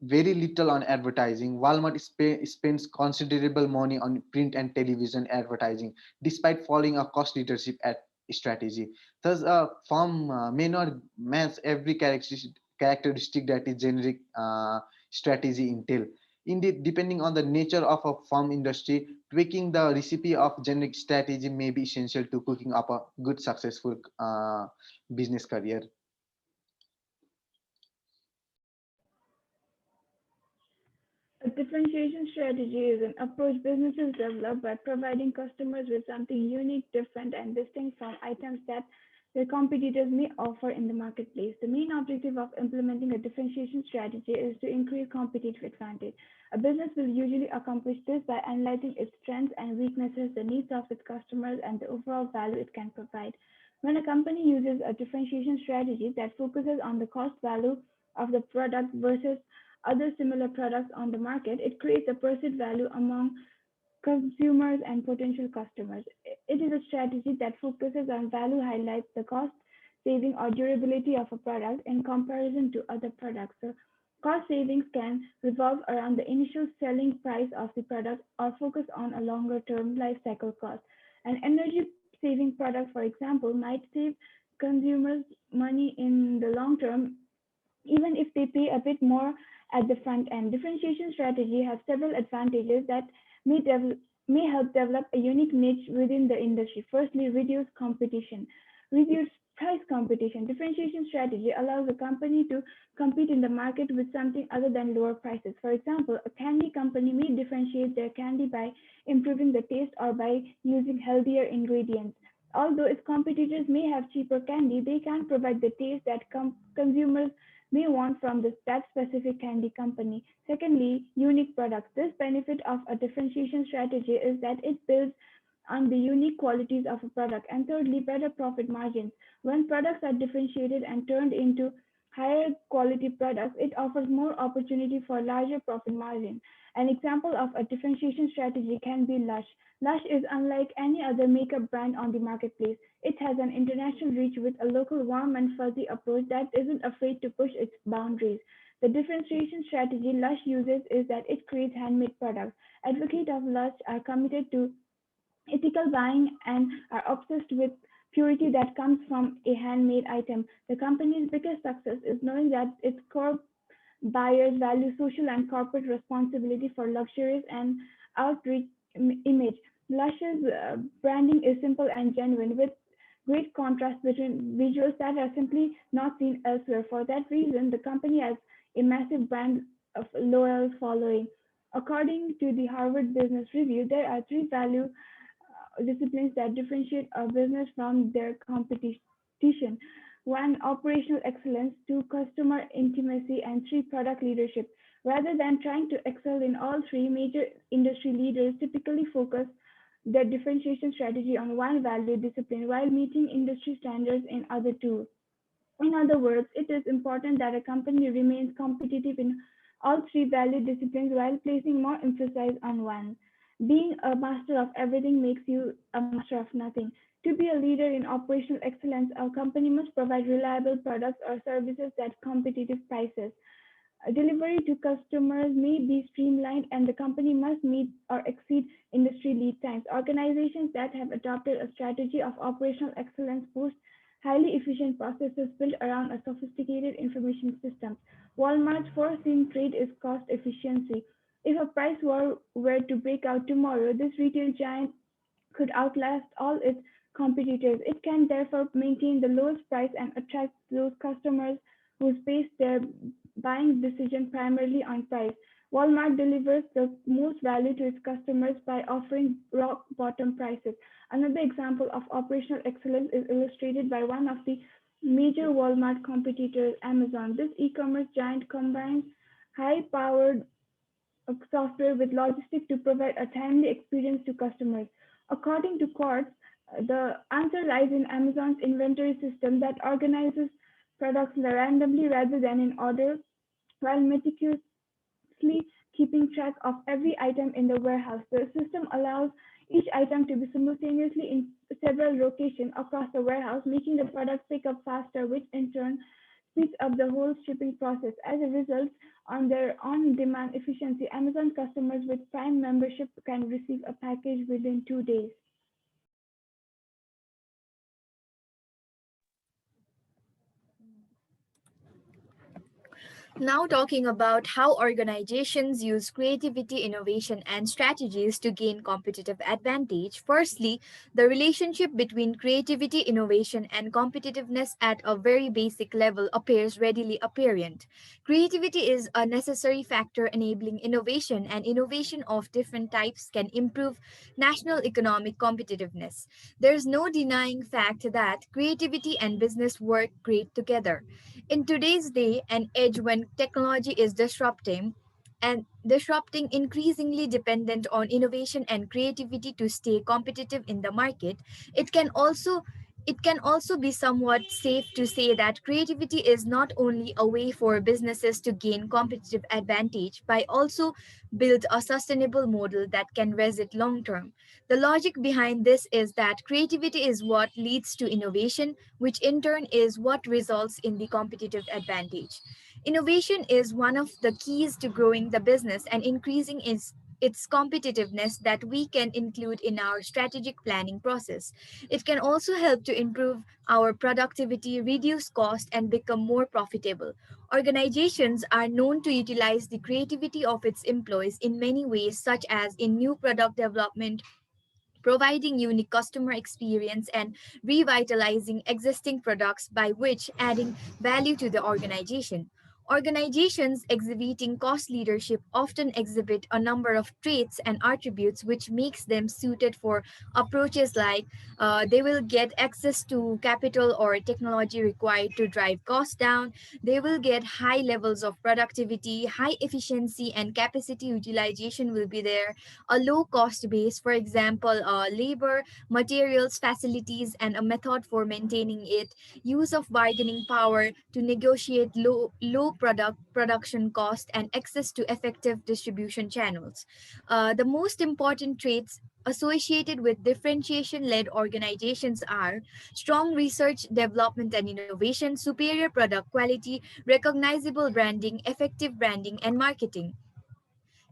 Speaker 7: very little on advertising, Walmart spends considerable money on print and television advertising, despite following a cost leadership at strategy. Thus, a firm may not match every characteristic that is generic strategy entail. Indeed, depending on the nature of a firm industry, tweaking the recipe of generic strategy may be essential to cooking up a good, successful business career.
Speaker 2: A differentiation strategy is an approach businesses develop by providing customers with something unique, different, and distinct from items that their competitors may offer in the marketplace. The main objective of implementing a differentiation strategy is to increase competitive advantage. A business will usually accomplish this by analyzing its strengths and weaknesses, the needs of its customers, and the overall value it can provide. When a company uses a differentiation strategy that focuses on the cost value of the product versus other similar products on the market, it creates a perceived value among consumers and potential customers. It is a strategy that focuses on value, highlights the cost saving or durability of a product in comparison to other products. So cost savings can revolve around the initial selling price of the product or focus on a longer term life cycle cost. An energy saving product, for example, might save consumers money in the long term even if they pay a bit more at the front end. Differentiation strategy has several advantages that may help develop a unique niche within the industry. Firstly, reduce competition. Reduce price competition. Differentiation strategy allows a company to compete in the market with something other than lower prices. For example, a candy company may differentiate their candy by improving the taste or by using healthier ingredients. Although its competitors may have cheaper candy, they can provide the taste that consumers may want from that specific candy company. Secondly, unique products. This benefit of a differentiation strategy is that it builds on the unique qualities of a product. And thirdly, better profit margins. When products are differentiated and turned into higher quality products, it offers more opportunity for larger profit margin. An example of a differentiation strategy can be Lush. Lush is unlike any other makeup brand on the marketplace. It has an international reach with a local warm and fuzzy approach that isn't afraid to push its boundaries. The differentiation strategy Lush uses is that it creates handmade products. Advocates of Lush are committed to ethical buying and are obsessed with purity that comes from a handmade item. The company's biggest success is knowing that its core buyers value social and corporate responsibility for luxurious and outreach image. Lush's branding is simple and genuine, with great contrast between visuals that are simply not seen elsewhere. For that reason, the company has a massive brand of loyal following. According to the Harvard Business Review, there are three value disciplines that differentiate a business from their competition. One, operational excellence; two, customer intimacy; and three, product leadership. Rather than trying to excel in all three, major industry leaders typically focus their differentiation strategy on one value discipline while meeting industry standards in other two. In other words, it is important that a company remains competitive in all three value disciplines while placing more emphasis on one. Being a master of everything makes you a master of nothing. To be a leader in operational excellence, a company must provide reliable products or services at competitive prices. Delivery to customers may be streamlined, and the company must meet or exceed industry lead times. Organizations that have adopted a strategy of operational excellence boast highly efficient processes built around a sophisticated information systems. Walmart's foreseen trade is cost efficiency. If a price war were to break out tomorrow, this retail giant could outlast all its competitors. It can therefore maintain the lowest price and attract those customers who base their buying decision primarily on price. Walmart delivers the most value to its customers by offering rock bottom prices. Another example of operational excellence is illustrated by one of the major Walmart competitors, Amazon. This e-commerce giant combines high-powered software with logistics to provide a timely experience to customers. According to Quartz, the answer lies in Amazon's inventory system that organizes products randomly rather than in order, while meticulously keeping track of every item in the warehouse. The system allows each item to be simultaneously in several locations across the warehouse, making the product pick up faster, which in turn speeds up the whole shipping process. As a result, on their on-demand efficiency, Amazon customers with Prime membership can receive a package within 2 days.
Speaker 6: Now, talking about how organizations use creativity, innovation, and strategies to gain competitive advantage. Firstly, the relationship between creativity, innovation, and competitiveness at a very basic level appears readily apparent. Creativity is a necessary factor enabling innovation, and innovation of different types can improve national economic competitiveness. There's no denying fact that creativity and business work great together. In today's day and age when technology is disrupting increasingly dependent on innovation and creativity to stay competitive in the market, it can also it can also be somewhat safe to say that creativity is not only a way for businesses to gain competitive advantage, but also build a sustainable model that can resist long term. The logic behind this is that creativity is what leads to innovation, which in turn is what results in the competitive advantage. Innovation is one of the keys to growing the business and increasing its competitiveness that we can include in our strategic planning process. It can also help to improve our productivity, reduce cost, and become more profitable. Organizations are known to utilize the creativity of its employees in many ways, such as in new product development, providing unique customer experience, and revitalizing existing products, by which adding value to the organization. Organizations exhibiting cost leadership often exhibit a number of traits and attributes which makes them suited for approaches like they will get access to capital or technology required to drive costs down. They will get high levels of productivity, high efficiency, and capacity utilization will be there. A low cost base, for example, labor, materials, facilities, and a method for maintaining it, use of bargaining power to negotiate low production cost, and access to effective distribution channels. The most important traits associated with differentiation led organizations are strong research, development, and innovation, superior product quality, recognizable branding, effective branding, and marketing.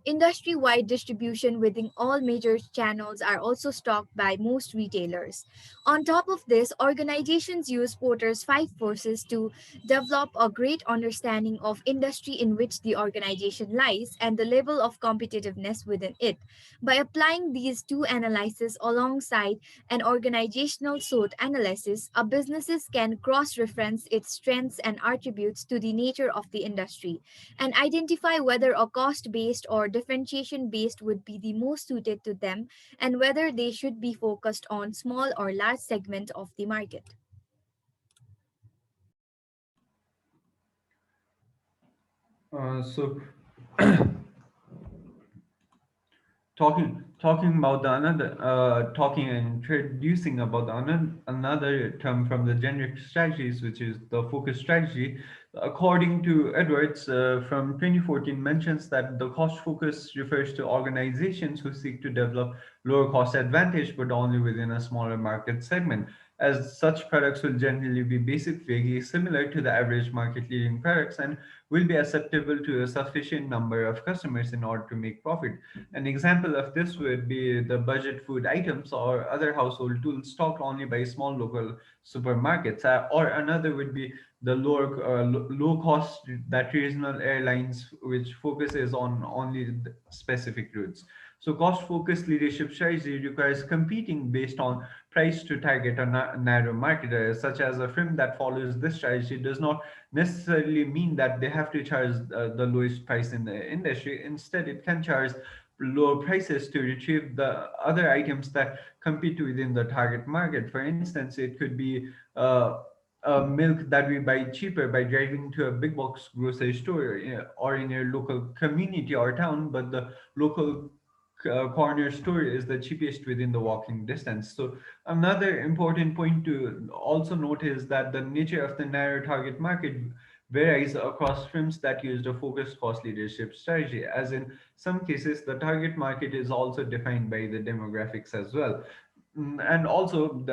Speaker 6: Industry-wide distribution within all major channels are also stocked by most retailers. On top of this, organizations use Porter's five forces to develop a great understanding of industry in which the organization lies and the level of competitiveness within it. By applying these two analyses alongside an organizational SWOT analysis, a business can cross-reference its strengths and attributes to the nature of the industry and identify whether a cost-based or differentiation-based would be the most suited to them and whether they should be focused on small or large segment of the market.
Speaker 3: So talking about the another talking and introducing about the another term from the generic strategies, which is the focus strategy. According to Edwards from 2014, mentions that the cost focus refers to organizations who seek to develop lower cost advantage but only within a smaller market segment, as such products will generally be basic vaguely similar to the average market leading products and will be acceptable to a sufficient number of customers in order to make profit. An example of this would be the budget food items or other household tools stocked only by small local supermarkets. Or another would be the low cost that regional airlines, which focuses on only specific routes. So cost focused leadership strategy requires competing based on price to target a narrow market, such as a firm that follows this strategy does not necessarily mean that they have to charge the lowest price in the industry. Instead, it can charge lower prices to retrieve the other items that compete within the target market. For instance, it could be milk that we buy cheaper by driving to a big box grocery store or in your local community or town, but the local corner store is the cheapest within the walking distance. So another important point to also note is that the nature of the narrow target market varies across firms that use the focused cost leadership strategy, as in some cases the target market is also defined by the demographics as well. And also,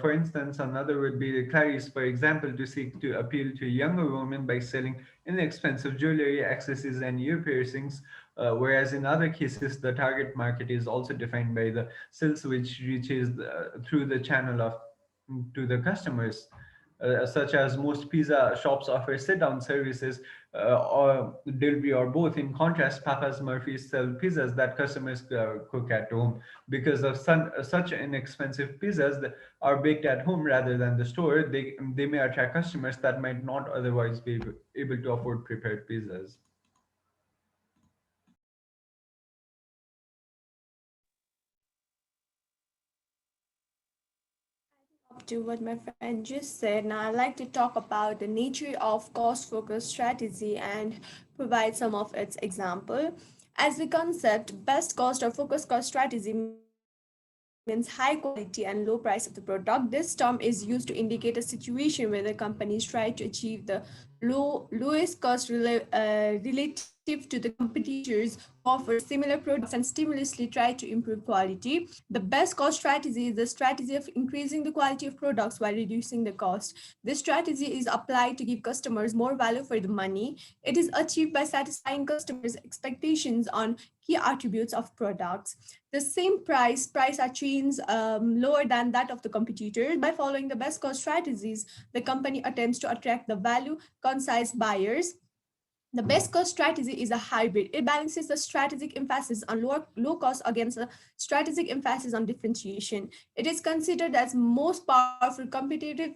Speaker 3: for instance, another would be the Clarice, for example, to seek to appeal to younger women by selling inexpensive jewelry, accessories, and ear piercings, whereas in other cases, the target market is also defined by the sales which reaches through the channel of to the customers. Such as most pizza shops offer sit-down services or delivery or both. In contrast, Papa's Murphy's sell pizzas that customers cook at home. Because of such inexpensive pizzas that are baked at home rather than the store, they may attract customers that might not otherwise be able to afford prepared pizzas.
Speaker 4: Up to what my friend just said, now I'd like to talk about the nature of cost-focused strategy and provide some of its example. As the concept, best cost or focused cost strategy means high quality and low price of the product. This term is used to indicate a situation where the companies try to achieve the lowest cost relative to the competitors offer similar products and stimulously try to improve quality. The best cost strategy is the strategy of increasing the quality of products while reducing the cost. This strategy is applied to give customers more value for the money. It is achieved by satisfying customers' expectations on key attributes of products. The same price achieves lower than that of the competitors. By following the best cost strategies, the company attempts to attract the value conscious buyers. The best cost strategy is a hybrid. It balances the strategic emphasis on low cost against the strategic emphasis on differentiation. It is considered as most powerful competitive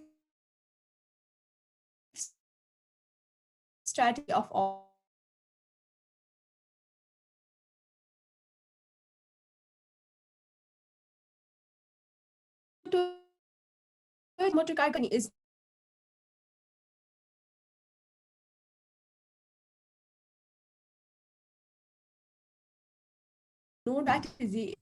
Speaker 4: strategy of all. Motor car company is no strategy.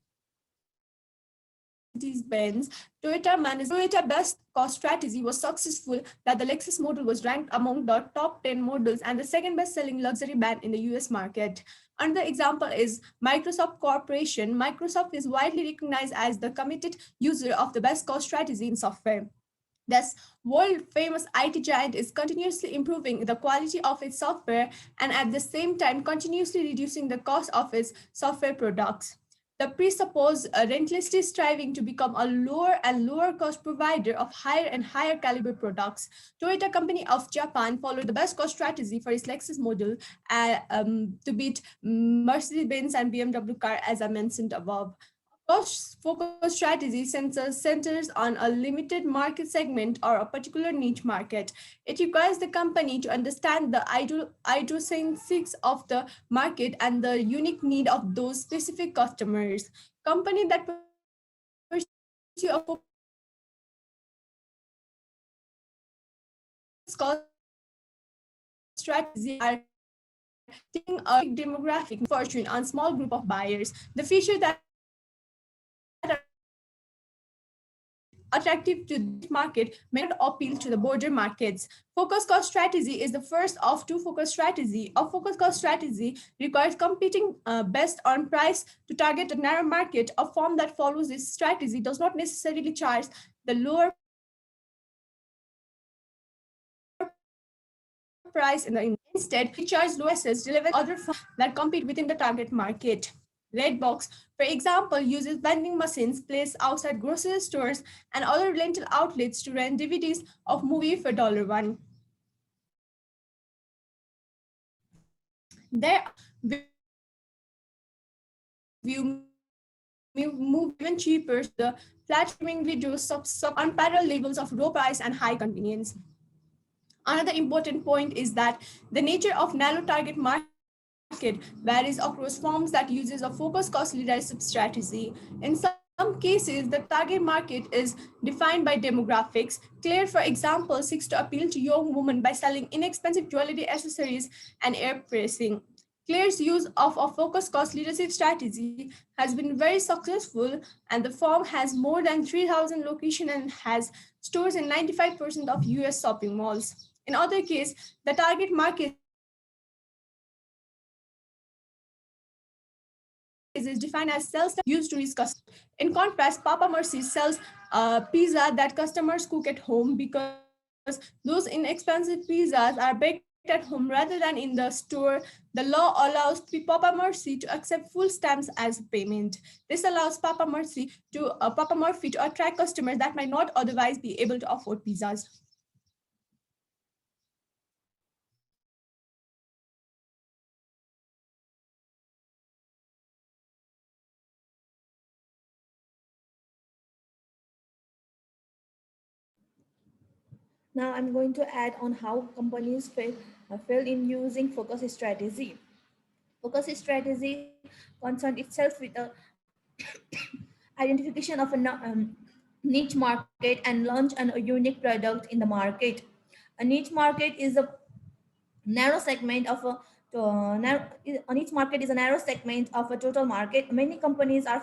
Speaker 4: Benz, Toyota best cost strategy was successful that the Lexus model was ranked among the top 10 models and the second best selling luxury brand in the US market. Another example is Microsoft Corporation. Microsoft is widely recognized as the committed user of the best cost strategy in software. Thus, world famous IT giant is continuously improving the quality of its software and at the same time continuously reducing the cost of its software products. The presuppose relentlessly striving to become a lower and lower cost provider of higher and higher caliber products. Toyota Company of Japan followed the best cost strategy for its Lexus model to beat Mercedes-Benz and BMW car, as I mentioned above. Cost focused strategy centers on a limited market segment or a particular niche market. It requires the company to understand the idiosyncrasies of the market and the unique need of those specific customers. Companies that pursue a focused cost strategy are taking a big demographic fortune on small group of buyers. The feature that are attractive to this market may not appeal to the border markets. Focus cost strategy is the first of two focus strategy. A focus cost strategy requires competing best on price to target a narrow market. A firm that follows this strategy does not necessarily charge the lower price in the instead, it charges lowest relevant other firms that compete within the target market. Redbox, for example, uses vending machines placed outside grocery stores and other rental outlets to rent DVDs of movie for $1. There are view move even cheaper. The flat streaming videos sub unparalleled levels of low price and high convenience. Another important point is that the nature of narrow target market varies across firms that uses a focused cost leadership strategy. In some cases, the target market is defined by demographics. Claire, for example, seeks to appeal to young women by selling inexpensive jewelry accessories and air pressing. Claire's use of a focused cost leadership strategy has been very successful, and the firm has more than 3,000 locations and has stores in 95% of US shopping malls. In other case, the target market is defined as sales used to reach customers. In contrast, Papa Mercy sells pizza that customers cook at home because those inexpensive pizzas are baked at home rather than in the store. The law allows Papa Mercy to accept full stamps as payment. This allows Papa Murphy to attract customers that might not otherwise be able to afford pizzas.
Speaker 5: Now I'm going to add on how companies fail in using focus strategy. Focus strategy concerns itself with the identification of a niche market and launch a unique product in the market. A niche market is a narrow segment of a niche market is a narrow segment of a total market. Many companies are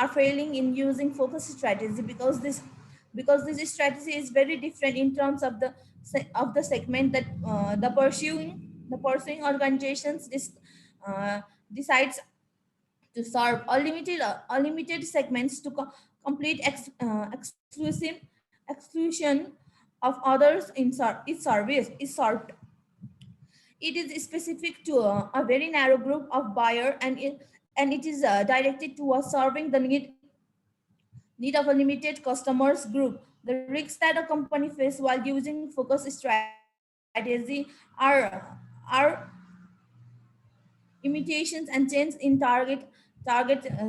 Speaker 5: failing in using focus strategy because this strategy is very different in terms of the segment that the pursuing organizations decides to serve unlimited segments to complete exclusion of others in its service is served. It is specific to a very narrow group of buyer, and it is directed towards serving the need of a limited customers group. The risks that a company faces while using focus strategy are imitations and change in target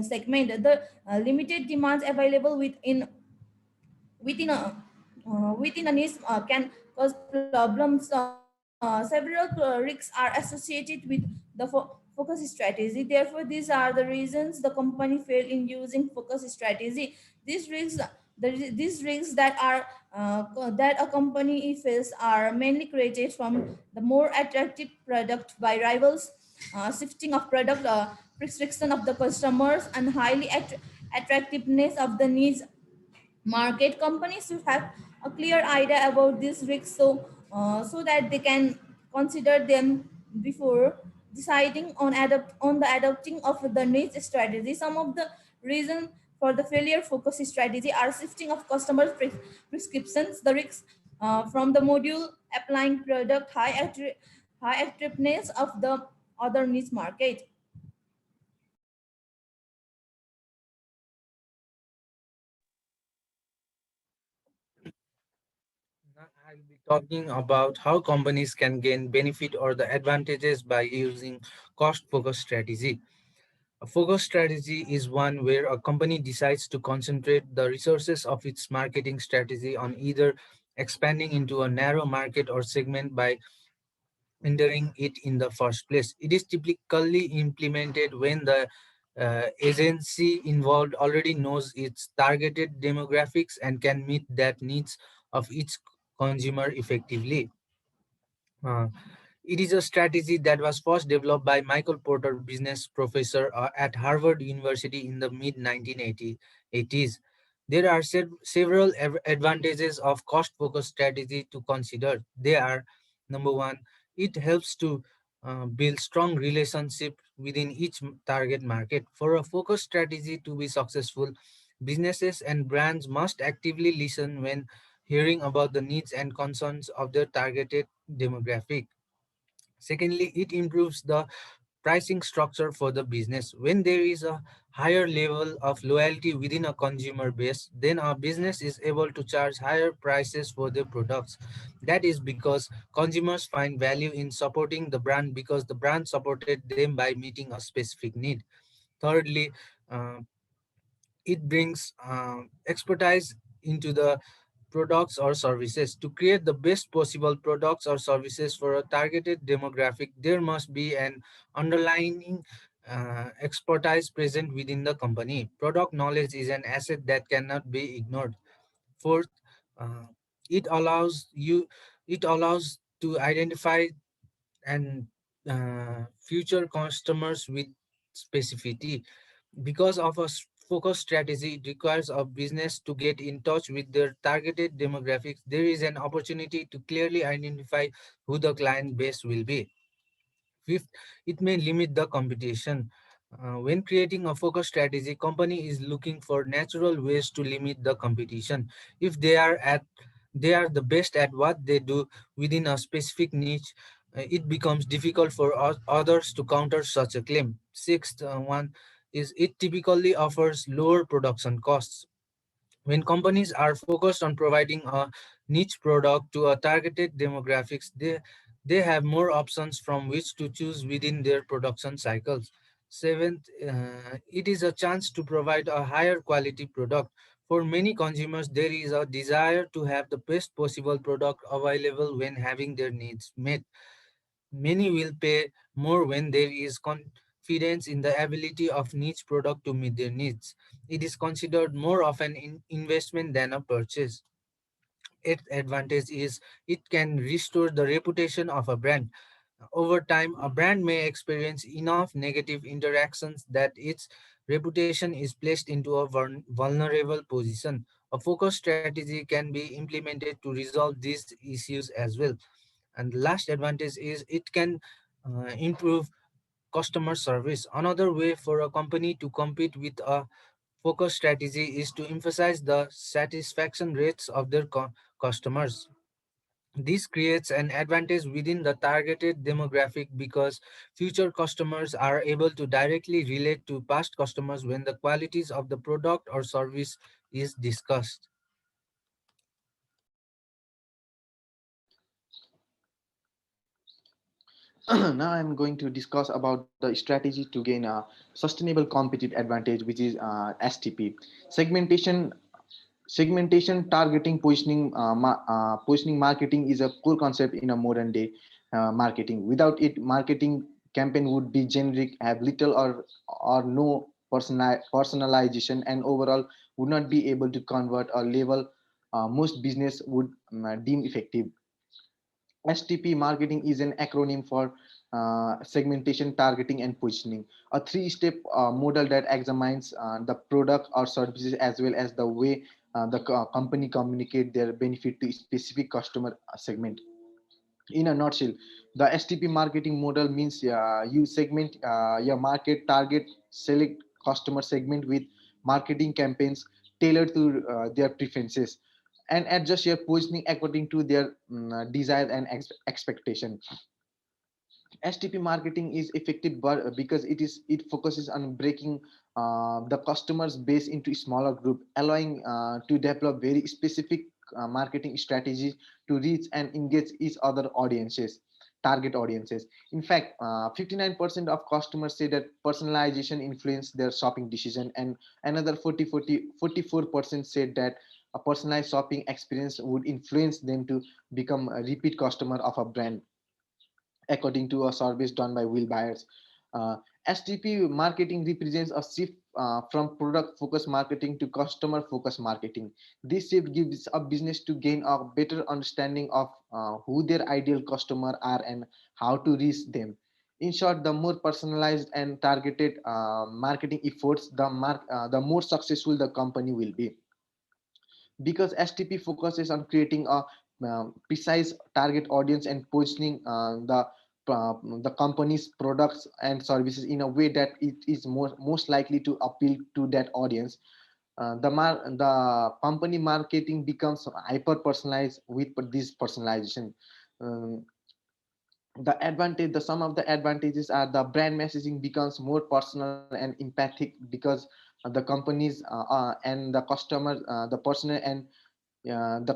Speaker 5: segment. The limited demands available within a niche can cause problems. Several risks are associated with the focus strategy. Therefore, these are the reasons the company failed in using focus strategy. These risks that a company faces are mainly created from the more attractive product by rivals, shifting of product, restriction of the customers, and highly attractiveness of the niche market. Companies should have a clear idea about these risks so that they can consider them before deciding on the adopting of the niche strategy. Some of the reasons for the failure focus strategy are shifting of customer prescriptions, the risks from the module, applying product high attractiveness of the other niche market.
Speaker 8: Now I'll be talking about how companies can gain benefit or the advantages by using cost-focused strategy. A focus strategy is one where a company decides to concentrate the resources of its marketing strategy on either expanding into a narrow market or segment by entering it in the first place. It is typically implemented when the agency involved already knows its targeted demographics and can meet that needs of each consumer effectively. Uh, it is a strategy that was first developed by Michael Porter, business professor at Harvard University in the mid 1980s. There are several advantages of cost focused strategy to consider. They are: number one, it helps to build strong relationship within each target market. For a focused strategy to be successful, businesses and brands must actively listen when hearing about the needs and concerns of their targeted demographic. Secondly, it improves the pricing structure for the business. When there is a higher level of loyalty within a consumer base, then a business is able to charge higher prices for their products. That is because consumers find value in supporting the brand because the brand supported them by meeting a specific need. Thirdly, uh, it brings expertise into the products or services. To create the best possible products or services for a targeted demographic, there must be an underlying expertise present within the company. Product knowledge is an asset that cannot be ignored. Fourth, uh, it allows you it allows to identify and future customers with specificity. Because of a focused strategy, it requires a business to get in touch with their targeted demographics. There is an opportunity to clearly identify who the client base will be. Fifth, it may limit the competition. When creating a focus strategy, company is looking for natural ways to limit the competition. If they are the best at what they do within a specific niche, it becomes difficult for others to counter such a claim. Sixth one is it typically offers lower production costs. When companies are focused on providing a niche product to a targeted demographics, they have more options from which to choose within their production cycles. Seventh, it is a chance to provide a higher quality product. For many consumers, there is a desire to have the best possible product available when having their needs met. Many will pay more when there is confidence in the ability of niche product to meet their needs. It is considered more of an investment than a purchase. Its advantage is it can restore the reputation of a brand. Over time, a brand may experience enough negative interactions that its reputation is placed into a vulnerable position. A focused strategy can be implemented to resolve these issues as well. And the last advantage is it can improve customer service. Another way for a company to compete with a focus strategy is to emphasize the satisfaction rates of their customers. This creates an advantage within the targeted demographic because future customers are able to directly relate to past customers when the qualities of the product or service is discussed.
Speaker 7: Now I'm going to discuss about the strategy to gain a sustainable competitive advantage, which is STP. Segmentation, targeting, positioning marketing is a core concept in a modern day marketing. Without it, marketing campaign would be generic, have little or no personalization, and overall would not be able to convert a level most business would deem effective. STP marketing is an acronym for segmentation, targeting, and positioning, a three-step model that examines the product or services as well as the way the company communicate their benefit to specific customer segment. In a nutshell, the STP marketing model means you segment your market, target select customer segment with marketing campaigns tailored to their preferences, and adjust your positioning according to their desire and expectation. STP marketing is effective because it focuses on breaking the customers base into smaller group, allowing to develop very specific marketing strategies to reach and engage each other audiences, target audiences. In fact, 59% of customers say that personalization influenced their shopping decision, and another 44% said that a personalized shopping experience would influence them to become a repeat customer of a brand, according to a survey done by Will Byers. STP marketing represents a shift from product focused marketing to customer focused marketing. This shift gives a business to gain a better understanding of who their ideal customer are and how to reach them. In short, the more personalized and targeted marketing efforts, the more successful the company will be, because STP focuses on creating a precise target audience and positioning the company's products and services in a way that it is most likely to appeal to that audience. The company marketing becomes hyper personalized with this personalization. Um, the some of the advantages are the brand messaging becomes more personal and empathic, because the companies and the customer, the personal and the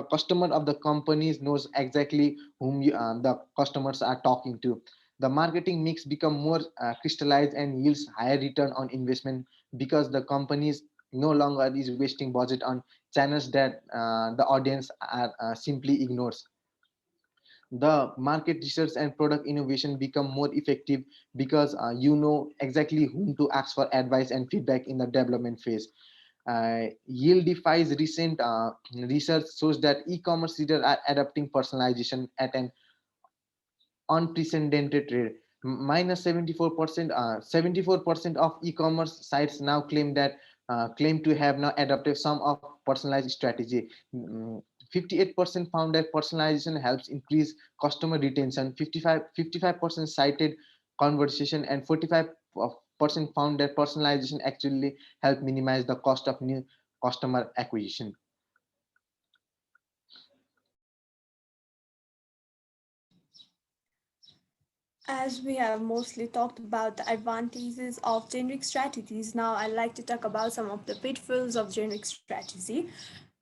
Speaker 7: customer of the companies knows exactly whom the customers are talking to. The marketing mix become more crystallized and yields higher return on investment, because the companies no longer is wasting budget on channels that the audience are simply ignores. The market research and product innovation become more effective, because you know exactly whom to ask for advice and feedback in the development phase. Yieldify's recent research shows that e-commerce leaders are adopting personalization at an unprecedented rate. 74%, 74% of e-commerce sites now claim to have now adopted some of personalized strategy. 58% found that personalization helps increase customer retention. 55% cited conversation, and 45% found that personalization actually help minimize the cost of new customer acquisition.
Speaker 4: As we have mostly talked about the advantages of generic strategies, now I'd like to talk about some of the pitfalls of generic strategy.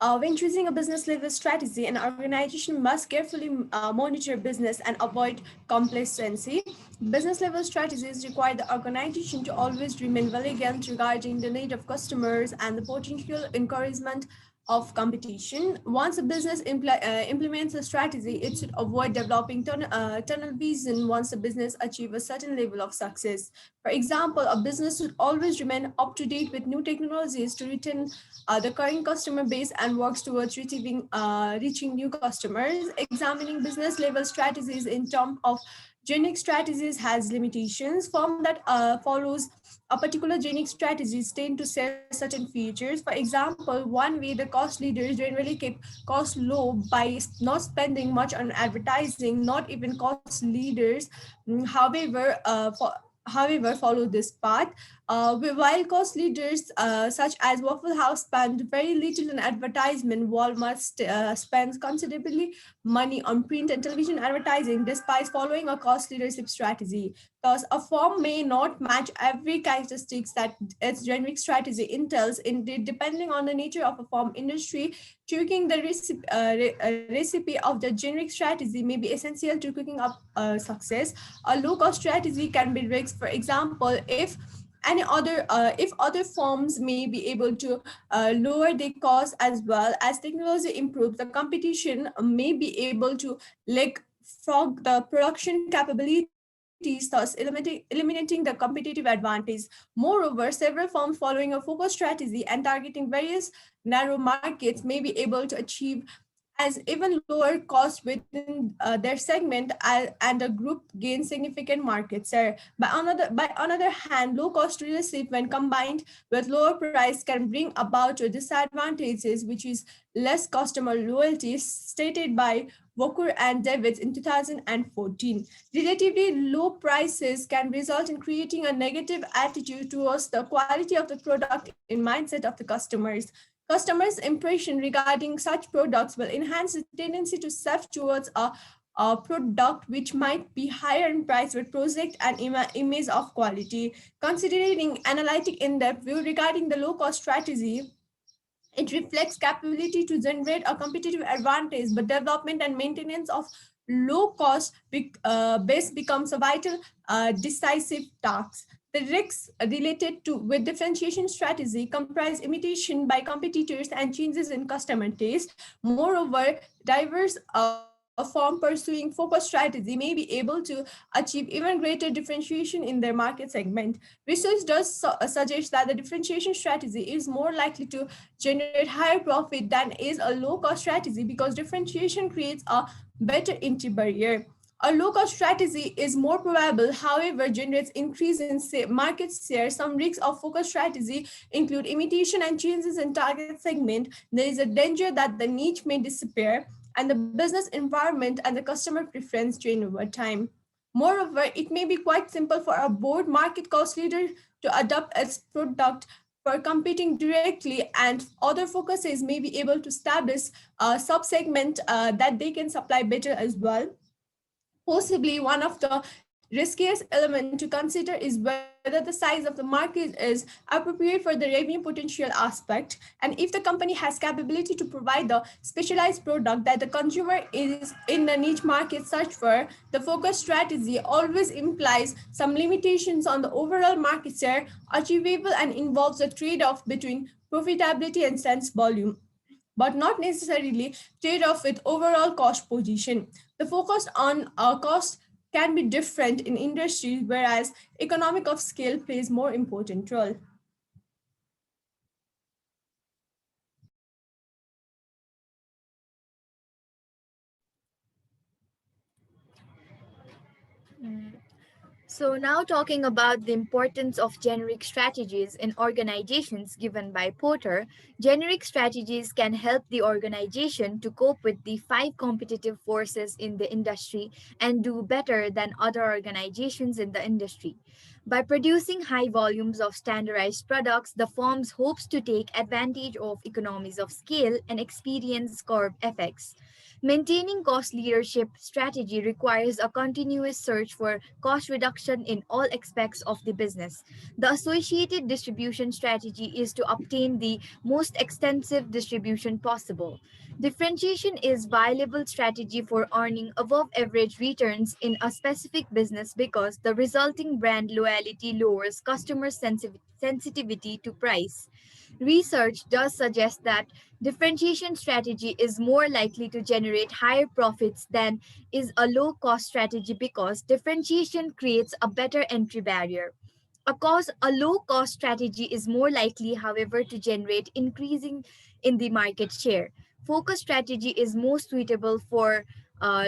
Speaker 4: When choosing a business level strategy, an organization must carefully monitor business and avoid complacency. Business level strategies require the organization to always remain vigilant regarding the need of customers and the potential encouragement of competition. Once a business implements a strategy, it should avoid developing tunnel vision once a business achieves a certain level of success. For example, a business should always remain up to date with new technologies to retain the current customer base and works towards reaching new customers. Examining business level strategies in terms of generic strategies has limitations. Firm that follows a particular generic strategies tend to share certain features. For example, one way the cost leaders generally keep costs low by not spending much on advertising. Not even cost leaders, however, follow this path. While cost leaders such as Waffle House spend very little on advertisement, Walmart spends considerably money on print and television advertising despite following a cost leadership strategy. Thus, a firm may not match every characteristics that its generic strategy entails. Indeed, depending on the nature of a firm industry, tweaking the recipe of the generic strategy may be essential to cooking up success. A low-cost strategy can be risked. For example, if other firms may be able to lower their costs as well as technology improves, the competition may be able to leapfrog the production capabilities, thus eliminating the competitive advantage. Moreover, several firms following a focused strategy and targeting various narrow markets may be able to achieve as even lower costs within their segment, and the group gains significant market share. By another hand, low cost leadership when combined with lower price can bring about disadvantages, which is less customer loyalty, stated by Walker and Davids in 2014. Relatively low prices can result in creating a negative attitude towards the quality of the product in mindset of the customers. Customers' impression regarding such products will enhance the tendency to shift towards a product which might be higher in price but project an image of quality. Considering analytic in-depth view regarding the low-cost strategy, it reflects capability to generate a competitive advantage, but development and maintenance of low-cost base becomes a vital decisive task. The risks related to with differentiation strategy comprise imitation by competitors and changes in customer taste. Moreover, diverse firm pursuing focus strategy may be able to achieve even greater differentiation in their market segment. Research does suggest that the differentiation strategy is more likely to generate higher profit than is a low-cost strategy because differentiation creates a better entry barrier. A low-cost strategy is more probable, however, generates increase in market share. Some risks of focus strategy include imitation and changes in target segment. There is a danger that the niche may disappear and the business environment and the customer preference change over time. Moreover, it may be quite simple for a board market cost leader to adopt its product for competing directly, and other focuses may be able to establish a sub-segment that they can supply better as well. Possibly one of the riskiest elements to consider is whether the size of the market is appropriate for the revenue potential aspect, and if the company has capability to provide the specialized product that the consumer is in the niche market search for. The focus strategy always implies some limitations on the overall market share achievable and involves a trade-off between profitability and sense volume, but not necessarily trade-off with overall cost position. The focus on cost can be different in industries, whereas economic of scale plays more important role.
Speaker 6: Mm. So now talking about the importance of generic strategies in organizations given by Porter, generic strategies can help the organization to cope with the five competitive forces in the industry and do better than other organizations in the industry. By producing high volumes of standardized products, the firm hopes to take advantage of economies of scale and experience curve effects. Maintaining cost leadership strategy requires a continuous search for cost reduction in all aspects of the business. The associated distribution strategy is to obtain the most extensive distribution possible. Differentiation is viable strategy for earning above average returns in a specific business because the resulting brand loyalty lowers customer sensitivity to price. Research does suggest that differentiation strategy is more likely to generate higher profits than is a low cost strategy because differentiation creates a better entry barrier. A low cost strategy is more likely, however, to generate increasing in the market share. Focus strategy is most suitable for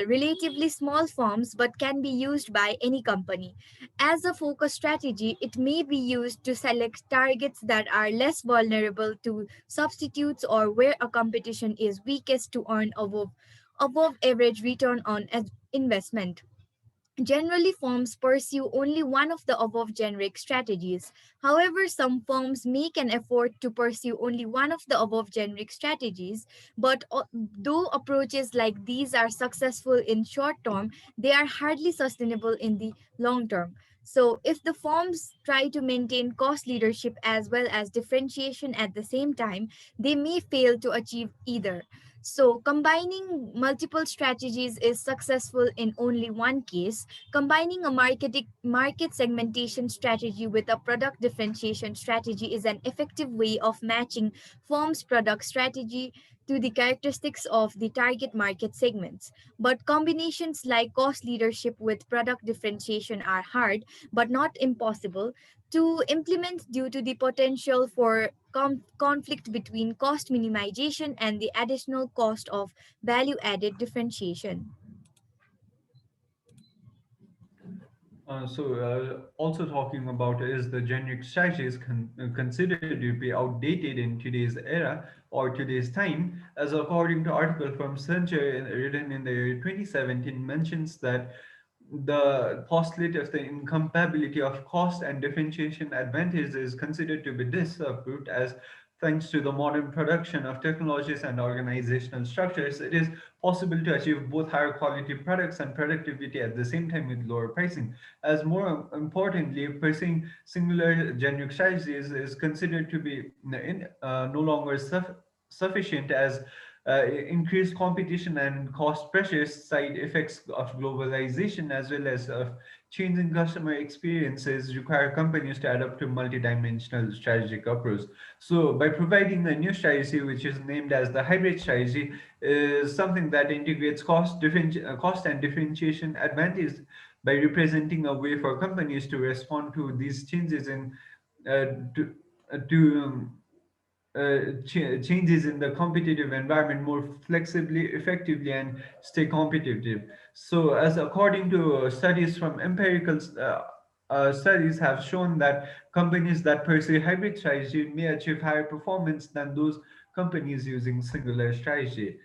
Speaker 6: relatively small firms but can be used by any company. As a focus strategy, it may be used to select targets that are less vulnerable to substitutes or where a competition is weakest to earn above average return on investment. Generally, firms pursue only one of the above generic strategies. However, some firms make an effort to pursue only one of the above generic strategies, but though approaches like these are successful in short term, they are hardly sustainable in the long term. So, if the firms try to maintain cost leadership as well as differentiation at the same time, they may fail to achieve either. So, combining multiple strategies is successful in only one case. Combining a market segmentation strategy with a product differentiation strategy is an effective way of matching firm's product strategy to the characteristics of the target market segments. But combinations like cost leadership with product differentiation are hard but not impossible to implement due to the potential for conflict between cost minimization and the additional cost of value added differentiation.
Speaker 3: Also talking about is the generic strategies considered to be outdated in today's era or today's time, as according to article from Censure written in the year 2017 mentions that the postulate of the incompatibility of cost and differentiation advantage is considered to be disapproved as thanks to the modern production of technologies and organizational structures, it is possible to achieve both higher quality products and productivity at the same time with lower pricing. As more importantly, pursuing singular generic strategies is considered to be no longer sufficient as increased competition and cost pressures, side effects of globalization, as well as of changing customer experiences require companies to adapt to multidimensional strategic approach. So by providing a new strategy, which is named as the hybrid strategy, is something that integrates cost and differentiation advantage by representing a way for companies to respond to these changes in uh, to, changes in the competitive environment more flexibly, effectively, and stay competitive. So, as according to studies from empirical studies have shown that companies that pursue hybrid strategy may achieve higher performance than those companies using singular strategy.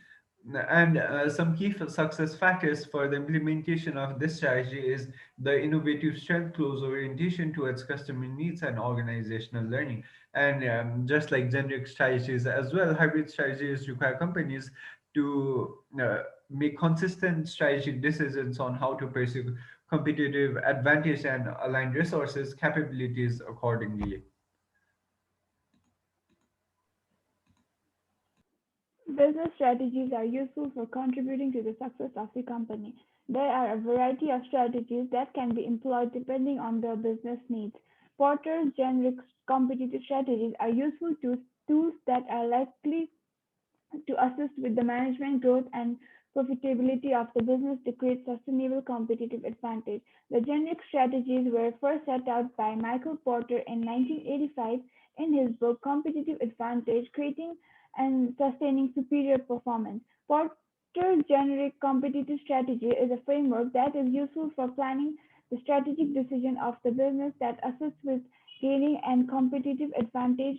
Speaker 3: And some key success factors for the implementation of this strategy is the innovative strength, close orientation towards customer needs, and organizational learning. And just like generic strategies as well, hybrid strategies require companies to make consistent strategic decisions on how to pursue competitive advantage and align resources capabilities accordingly.
Speaker 2: Business strategies are useful for contributing to the success of the company. There are a variety of strategies that can be employed depending on the business needs. Porter's generic competitive strategies are useful tools that are likely to assist with the management growth and profitability of the business to create sustainable competitive advantage. The generic strategies were first set out by Michael Porter in 1985 in his book Competitive Advantage: Creating and Sustaining Superior Performance. Porter's generic competitive strategy is a framework that is useful for planning the strategic decision of the business that assists with gaining and competitive advantage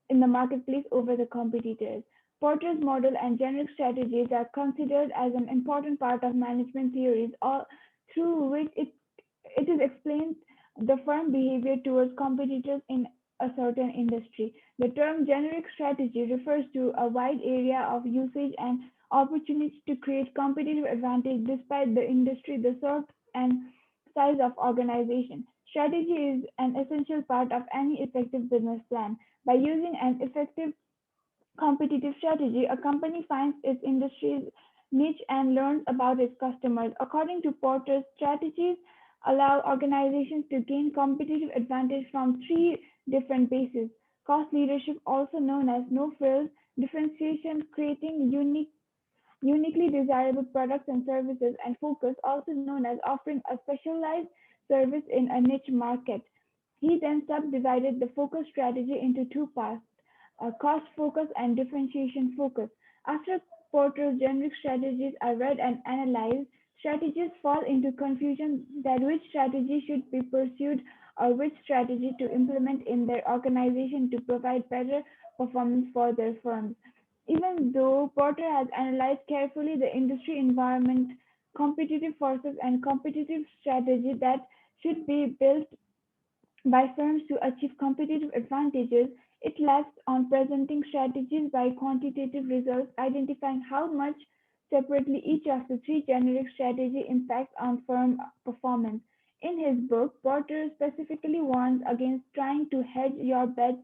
Speaker 2: in the marketplace over the competitors. Porter's model and generic strategies are considered as an important part of management theories, all through which it is explained the firm behavior towards competitors in a certain industry. The term generic strategy refers to a wide area of usage and opportunity to create competitive advantage despite the industry, the sort and size of organization. Strategy is an essential part of any effective business plan. By using an effective competitive strategy, a company finds its industry's niche and learns about its customers. According to Porter, strategies allow organizations to gain competitive advantage from three different bases. Cost leadership, also known as no frills, differentiation, creating uniquely desirable products and services, and focus, also known as offering a specialized service in a niche market. He then subdivided the focus strategy into two parts: cost focus and differentiation focus. After Porter's generic strategies are read and analyzed, strategists fall into confusion that which strategy should be pursued or which strategy to implement in their organization to provide better performance for their firms. Even though Porter has analyzed carefully the industry environment, competitive forces, and competitive strategy that should be built by firms to achieve competitive advantages, it lacks on presenting strategies by quantitative results, identifying how much separately each of the three generic strategies impacts on firm performance. In his book, Porter specifically warns against trying to hedge your bets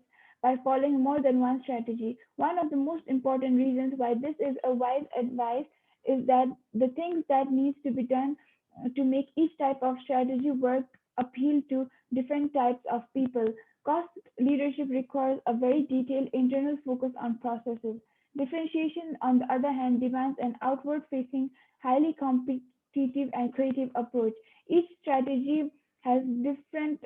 Speaker 2: by following more than one strategy. One of the most important reasons why this is a wise advice is that the things that needs to be done to make each type of strategy work appeal to different types of people. Cost leadership requires a very detailed internal focus on processes. Differentiation, on the other hand, demands an outward facing, highly competitive, and creative approach. Each strategy has different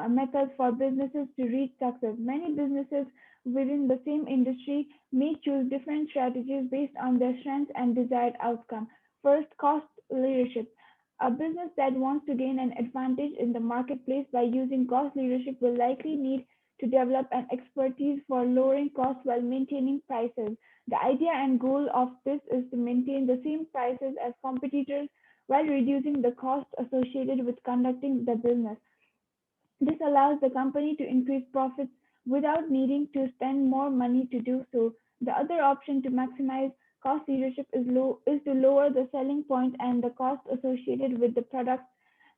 Speaker 2: methods for businesses to reach success. Many businesses within the same industry may choose different strategies based on their strengths and desired outcome. First, cost leadership. A business that wants to gain an advantage in the marketplace by using cost leadership will likely need to develop an expertise for lowering costs while maintaining prices. The idea and goal of this is to maintain the same prices as competitors while reducing the costs associated with conducting the business. This allows the company to increase profits without needing to spend more money to do so. The other option to maximize cost leadership is to lower the selling point and the cost associated with the products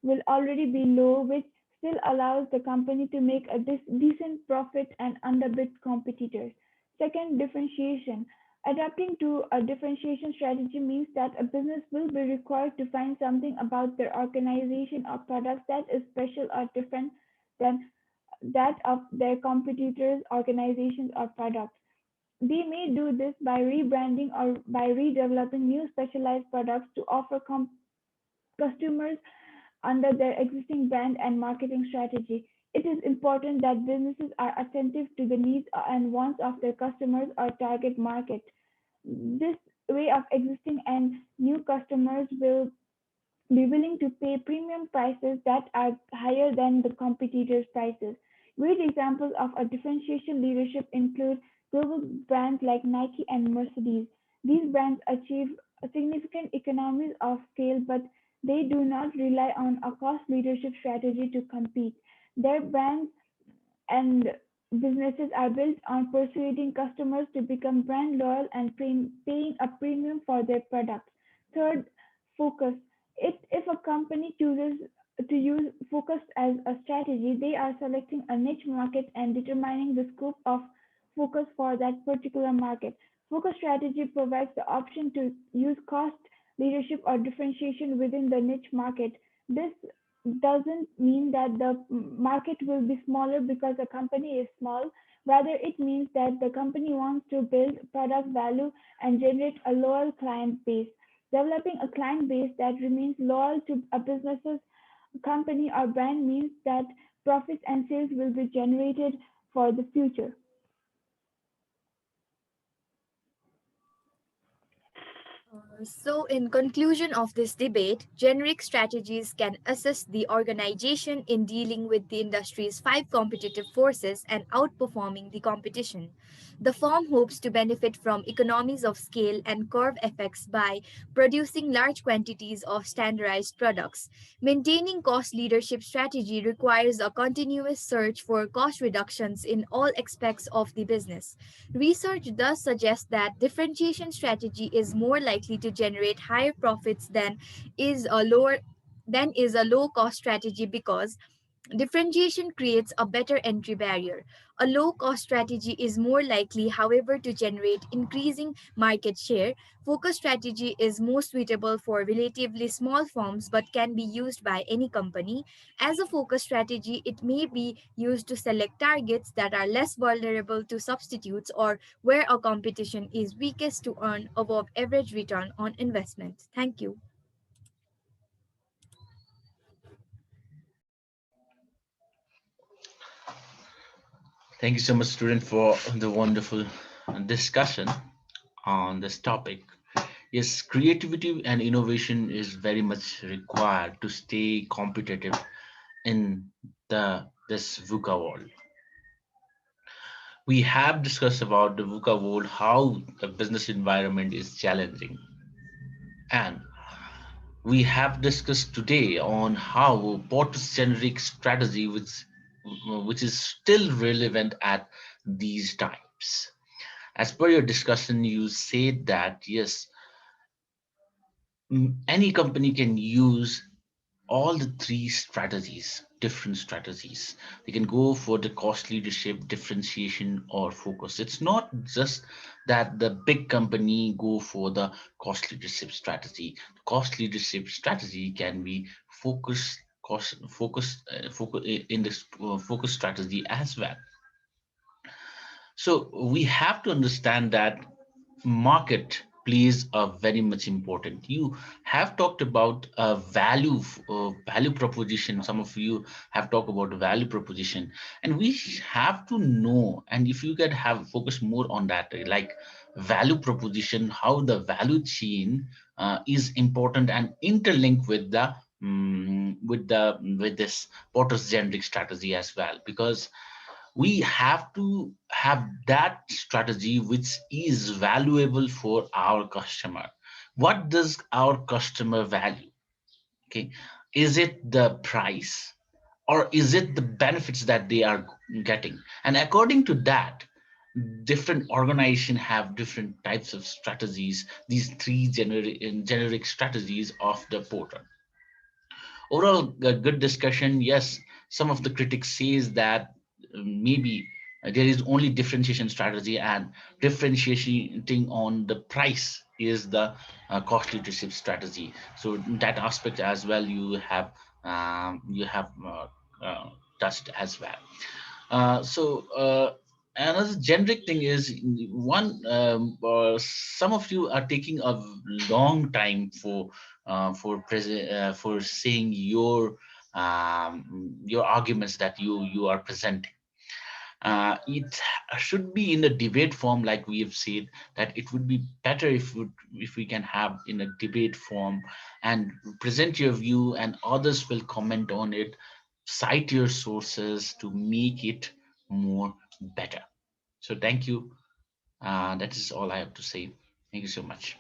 Speaker 2: will already be low, which still allows the company to make a decent profit and underbid competitors. Second, differentiation. Adapting to a differentiation strategy means that a business will be required to find something about their organization or products that is special or different than that of their competitors' organizations or products. They may do this by rebranding or by redeveloping new specialized products to offer customers under their existing brand and marketing strategy. It is important that businesses are attentive to the needs and wants of their customers or target market. This way of existing and new customers will be willing to pay premium prices that are higher than the competitors' prices. Great examples of a differentiation leadership include global brands like Nike and Mercedes. These brands achieve significant economies of scale, but they do not rely on a cost leadership strategy to compete. Their brands and businesses are built on persuading customers to become brand loyal and paying a premium for their products. Third, focus. If a company chooses to use focus as a strategy, they are selecting a niche market and determining the scope of focus for that particular market. Focus strategy provides the option to use cost leadership or differentiation within the niche market. This doesn't mean that the market will be smaller because the company is small. Rather, it means that the company wants to build product value and generate a loyal client base. Developing a client base that remains loyal to a business's company or brand means that profits and sales will be generated for the future.
Speaker 6: So, in conclusion of this debate, generic strategies can assist the organization in dealing with the industry's five competitive forces and outperforming the competition. The firm hopes to benefit from economies of scale and curve effects by producing large quantities of standardized products. Maintaining cost leadership strategy requires a continuous search for cost reductions in all aspects of the business. Research does suggest that differentiation strategy is more likely to generate higher profits than is a low cost strategy because differentiation creates a better entry barrier. A low cost strategy is more likely, however, to generate increasing market share. Focus strategy is most suitable for relatively small firms but can be used by any company. As a focus strategy, it may be used to select targets that are less vulnerable to substitutes or where a competition is weakest to earn above average return on investment. Thank you.
Speaker 1: Thank you so much, student, for the wonderful discussion on this topic. Yes, creativity and innovation is very much required to stay competitive in this VUCA world. We have discussed about the VUCA world, how the business environment is challenging, and we have discussed today on how Porter's generic strategy, which is still relevant at these times. As per your discussion, you said that yes, any company can use all the three strategies, different strategies. They can go for the cost leadership, differentiation, or focus. It's not just that the big company go for the cost leadership strategy. The cost leadership strategy can be focus in this focus strategy as well. So we have to understand that market plays a very much important. You have talked about value proposition. Some of you have talked about value proposition, and we have to know. And if you can have focus more on that, like value proposition, how the value chain is important and interlinked with the with this Porter's generic strategy as well, because we have to have that strategy which is valuable for our customer. What does our customer value? Okay, is it the price, or is it the benefits that they are getting? And according to that, different organizations have different types of strategies, these three generic strategies of the Porter. Overall, a good discussion. Yes, some of the critics says that maybe there is only differentiation strategy, and differentiating on the price is the cost leadership strategy. So that aspect as well you have touched as well. Another generic thing is some of you are taking a long time for saying your arguments that you are presenting. It should be in a debate form, like we have said, that it would be better if we can have in a debate form and present your view, and others will comment on it, cite your sources to make it more better. So thank you. That is all I have to say. Thank you so much.